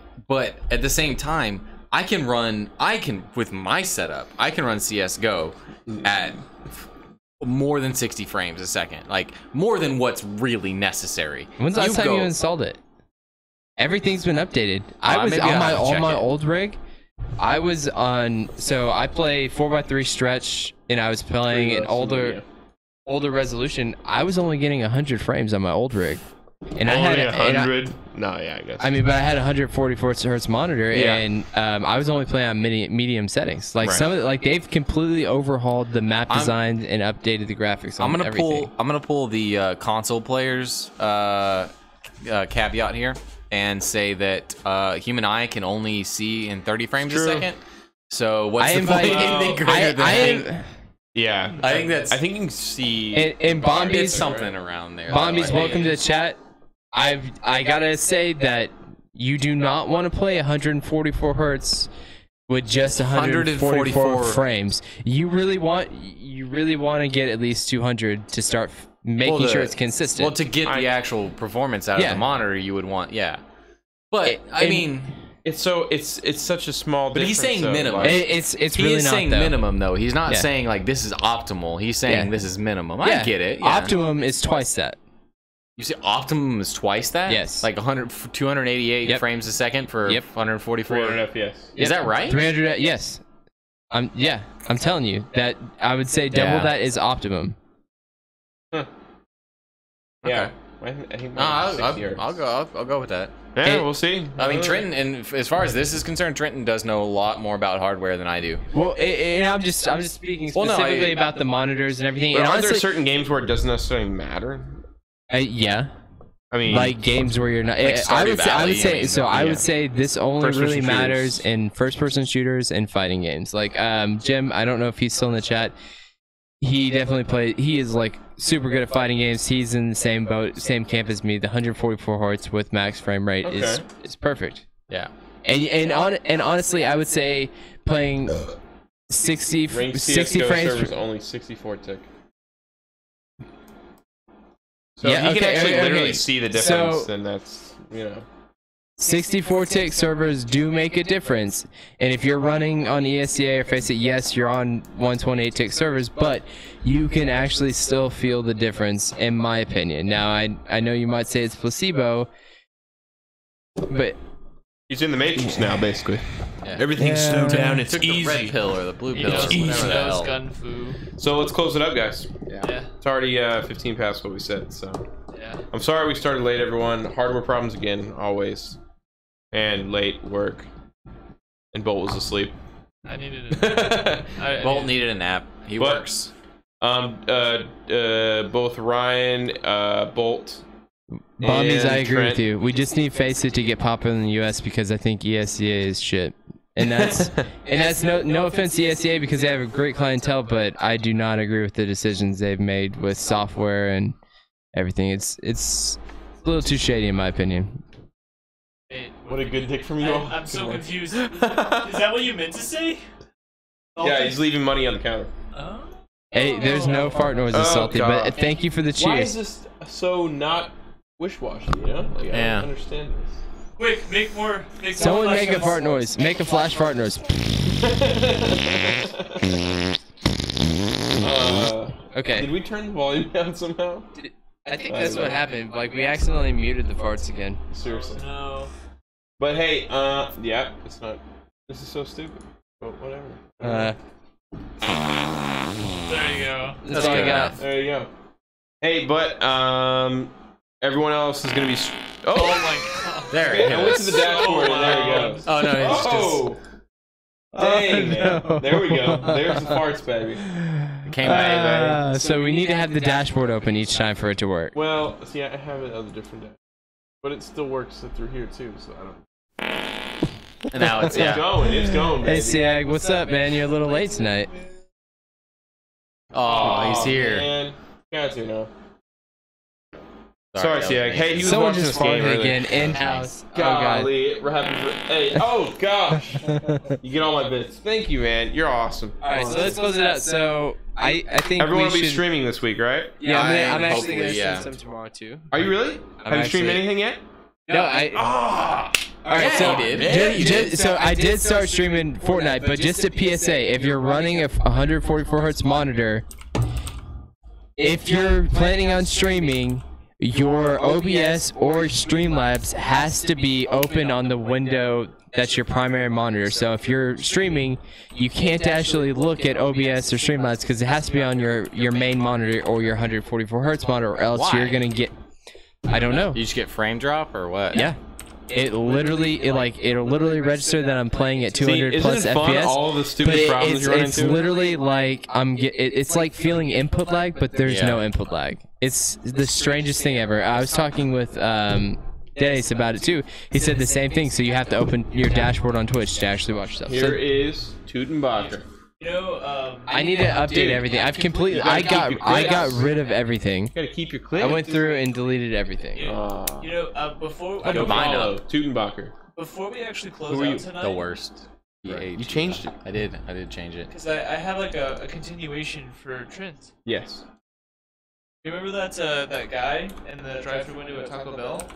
at the same time, with my setup, I can run CSGO at more than 60 frames a second, like more than what's really necessary. When's the last time you installed it? Everything's been updated. I was on my old rig. I was on, so I play 4x3 stretch, and I was playing an older resolution. I was only getting 100 frames on my old rig, and I had 100. No, yeah, I guess. I mean, but I had a 144 hertz monitor, and I was only playing on medium settings. Like some of like they've completely overhauled the map design and updated the graphics. I'm gonna pull the console players caveat here and say that human eye can only see in 30 frames a second. So what's the point of anything greater than? Yeah, I think you can see. In Bombi's something around there. Bombi's welcome to the chat. I gotta say that you do not want to play 144 hertz with just 144 frames. You really want to get at least 200 to start making sure it's consistent. Well, to get the actual performance out of the monitor, you would want But I mean, it's such a small. But he's saying minimum. It's really not. He's saying minimum though. He's not saying like this is optimal. He's saying this is minimum. I get it. Yeah. Optimum is twice that. You say optimum is twice that? Yes. Like 288 frames a second for 144. 300 FPS. Is that right? 300. Yes. I'm telling you that I would say double that is optimum. Huh. Yeah. I think I'll go with that. Yeah, we'll see. I mean, Trenton, and as far as this is concerned, Trenton does know a lot more about hardware than I do. Well, and I'm just speaking specifically about the monitors and everything. But and are there certain games where it doesn't necessarily matter? Yeah. I mean, like games where you're not. Like I would say this only really matters in first-person shooters and fighting games. Like Jim, I don't know if he's still in the chat. He definitely he is like super good at fighting games. He's in the same boat, same camp as me. The 144 hertz with max frame rate is perfect. Yeah. And honestly, I would say playing 60 frames servers only 64 tick. So if you can actually literally see the difference, then that's 64 tick servers do make a difference, and if you're running on ESCA or Faceit, yes, you're on 128 tick servers, but you can actually still feel the difference, in my opinion. Now, I know you might say it's placebo, but he's in the Matrix now, basically. Yeah. Everything's slowed down. It's easy. The red pill or the blue pill. Whatever the hell. So let's close it up, guys. Yeah. It's already 15 past what we said. So yeah. I'm sorry we started late, everyone. Hardware problems again, always. And late work. And Boldt was asleep. I needed a nap. Boldt needed a nap. He works. Both Ryan, Boldt, Bombies, I agree with you. We just need Faceit to get popular in the US because I think ESCA is shit. And that's no offense to ESCA because they have a great clientele, but I do not agree with the decisions they've made with software and everything. It's a little too shady in my opinion. What a good dick from you all. I'm so confused. Is that what you meant to say? Yeah, he's leaving money on the counter. Oh. Hey, there's no fart noises, Salty, but thank you for the cheers. Why is this so not wish-washy, I don't understand this. Quick, make more. Someone make a fart noise. Make a flash fart noise. Okay. Did we turn the volume down somehow? I think that's what happened. Like, we accidentally muted the farts again. Seriously. No. But hey, yeah, it's not. This is so stupid. But whatever. There you go. That's all I got. There you go. Hey, but everyone else is gonna be. Oh my god. There it I went to the dashboard and there he goes. Oh no! Dang, man. There we go. There's the farts, baby. Came back. So we need to have the dashboard open each time for it to work. Well, see, I have it on a different day, but it still works through here too. So I don't. And now it's going. It's going. Baby. Hey, Siag, what's up, man? You're a little late tonight. Oh, he's here. Man. Got to know. Sorry, Siag. Hey, he was Someone watching just this game farted again in-house. Golly, we're having. Hey, oh gosh, you get all my bits. Thank you, man. You're awesome. All right, so let's close it out. So I think everyone will be streaming this week, right? Yeah, I'm actually gonna stream some tomorrow too. Are you really? Have you streamed anything yet? No, All right, so I did start streaming Fortnite, but just a PSA: if you're running a 144 hertz monitor, if you're planning on streaming, your OBS or Streamlabs has to be open on the window that's your primary monitor. So if you're streaming, you can't actually look at OBS or Streamlabs because it has to be on your main monitor or your 144 hertz monitor, or else you're gonna get, I don't know. You just get frame drop or what? Yeah. It'll literally register that I'm playing at 200 plus FPS. All the stupid problems you run into? It's literally like it's like feeling input lag, but there's no input lag. It's the strangest thing ever. I was talking with Dennis about it too. He said the same thing. So you have to open your dashboard on Twitch to actually watch stuff. Here is Tutenbacher. You know, I need to update everything. I've completely, I got rid of everything. You gotta keep your clips. I went through and deleted everything. You know, before Tutenbacher. Before we actually close out tonight, the worst. You changed it. I did change it. Because I have like a continuation for Trent. Yes. You remember that guy in the drive-thru window at Taco Bell?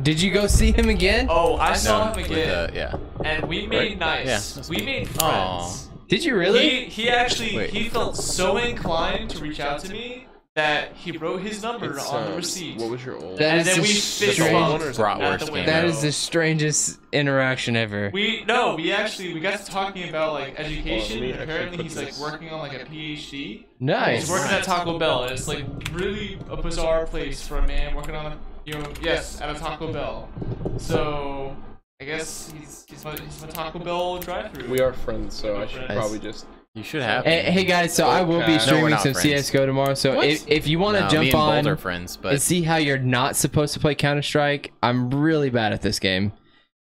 Did you go see him again? Oh, I saw him again. Yeah. And we made nice. We made friends. Did you really? He actually he felt so inclined to reach out to me that he wrote his number on the receipt. What was your old? That is we fist bumped bratwurst at the window. That is the strangest interaction ever. We got to talking about like education. And apparently he's like working on like a PhD. Nice. He's working at Taco Bell, and it's like really a bizarre place for a man working on at a Taco Bell. So I guess he's my Taco Bell drive-thru. We are friends, so I should probably just. You should have. Hey guys, so I will be streaming some CS:GO tomorrow. So if you want to jump on are friends, but and see how you're not supposed to play Counter-Strike, I'm really bad at this game.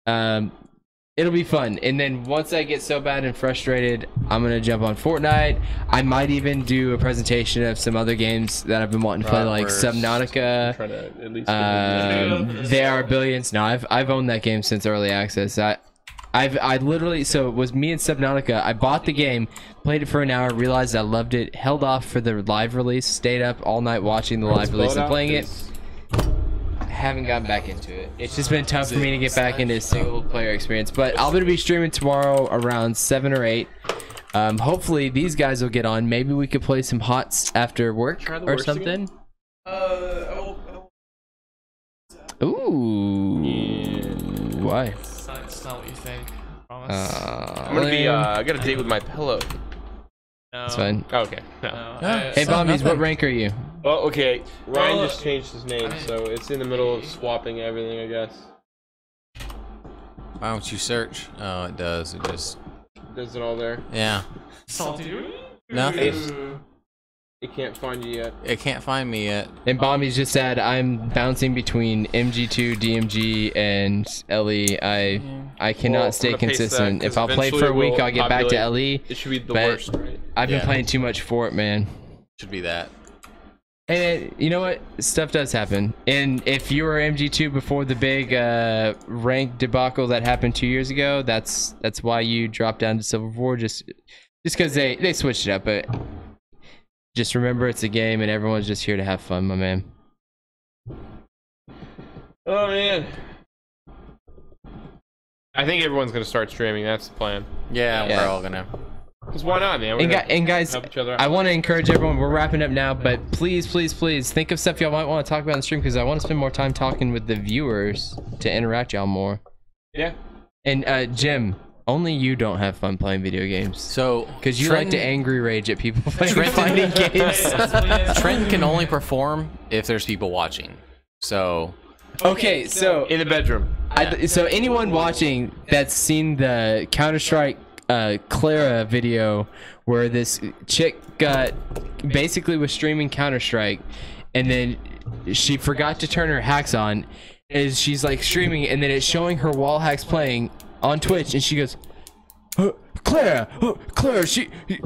It'll be fun. And then once I get so bad and frustrated, I'm gonna jump on Fortnite. I might even do a presentation of some other games that I've been wanting to play, like Subnautica. Try to at least There Are Billions. No, I've owned that game since early access. I literally, so it was me and Subnautica. I bought the game, played it for an hour, realized I loved it, held off for the live release, stayed up all night watching the live release and playing it. Haven't gotten back into it. It's just been tough for me to get back into a single player experience, but I'm gonna be streaming tomorrow around 7 or 8. Hopefully these guys will get on. Maybe we could play some HOTS after work or something. Ooh. Yeah. Why? It's not what you think. I promise. I'm gonna be. I got a date with my pillow. No. It's fine. Oh, okay. No. Hey, Bombies, what rank are you? Oh, okay. Ryan just changed his name, so it's in the middle of swapping everything, I guess. Why don't you search? Oh, it does. It just does it all there. Yeah. Salty. Nothing. It can't find you yet. It can't find me yet. And Bombies just said I'm bouncing between MG2, DMG, and LE. I cannot stay consistent. If I'll play for a week, I'll get back to LE. It should be the worst, right? I've been playing too much for it, man. Should be that. Hey, you know what? Stuff does happen. And if you were MG2 before the big rank debacle that happened 2 years ago, that's why you dropped down to Silver 4. Just because they switched it up, but. Just remember it's a game and everyone's just here to have fun, my man. Oh, man. I think everyone's going to start streaming. That's the plan. Yeah, we're all going to. Because why not, man? And guys, I want to encourage everyone. We're wrapping up now, but please, please, please think of stuff y'all might want to talk about on the stream because I want to spend more time talking with the viewers to interact y'all more. Yeah. And Jim, only you don't have fun playing video games. So, because you like to angry rage at people playing fighting games. Trent can only perform if there's people watching. So. Okay, so in the bedroom. So anyone watching that's seen the Counter-Strike Clara video where this chick basically was streaming Counter-Strike and then she forgot to turn her hacks on, is she's like streaming and then it's showing her wall hacks playing on Twitch and she goes, Clara,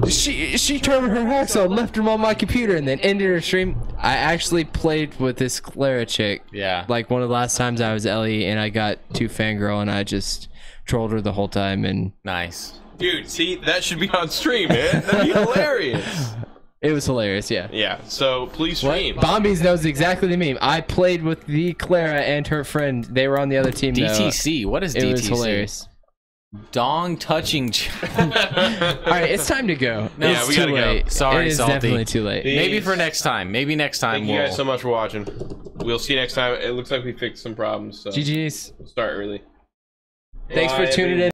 she turned her hacks on, left them on my computer, and then ended her stream. I actually played with this Clara chick. Yeah. Like one of the last times I was Ellie, and I got too fangirl, and I just trolled her the whole time. And nice, dude. See, that should be on stream, man. That'd be hilarious. It was hilarious, yeah. Yeah. So please stream. Bombies knows exactly the meme. I played with the Clara and her friend. They were on the other team. DTC. Though. What is DTC? It was hilarious. Dong touching. All right, it's time to go. No, it's we gotta late. go. Sorry, it is Salty. definitely too late. Maybe for next time. Maybe next time. Thank you guys so much for watching. We'll see you next time. It looks like we fixed some problems. So GG's. We'll start early. Thanks for tuning in.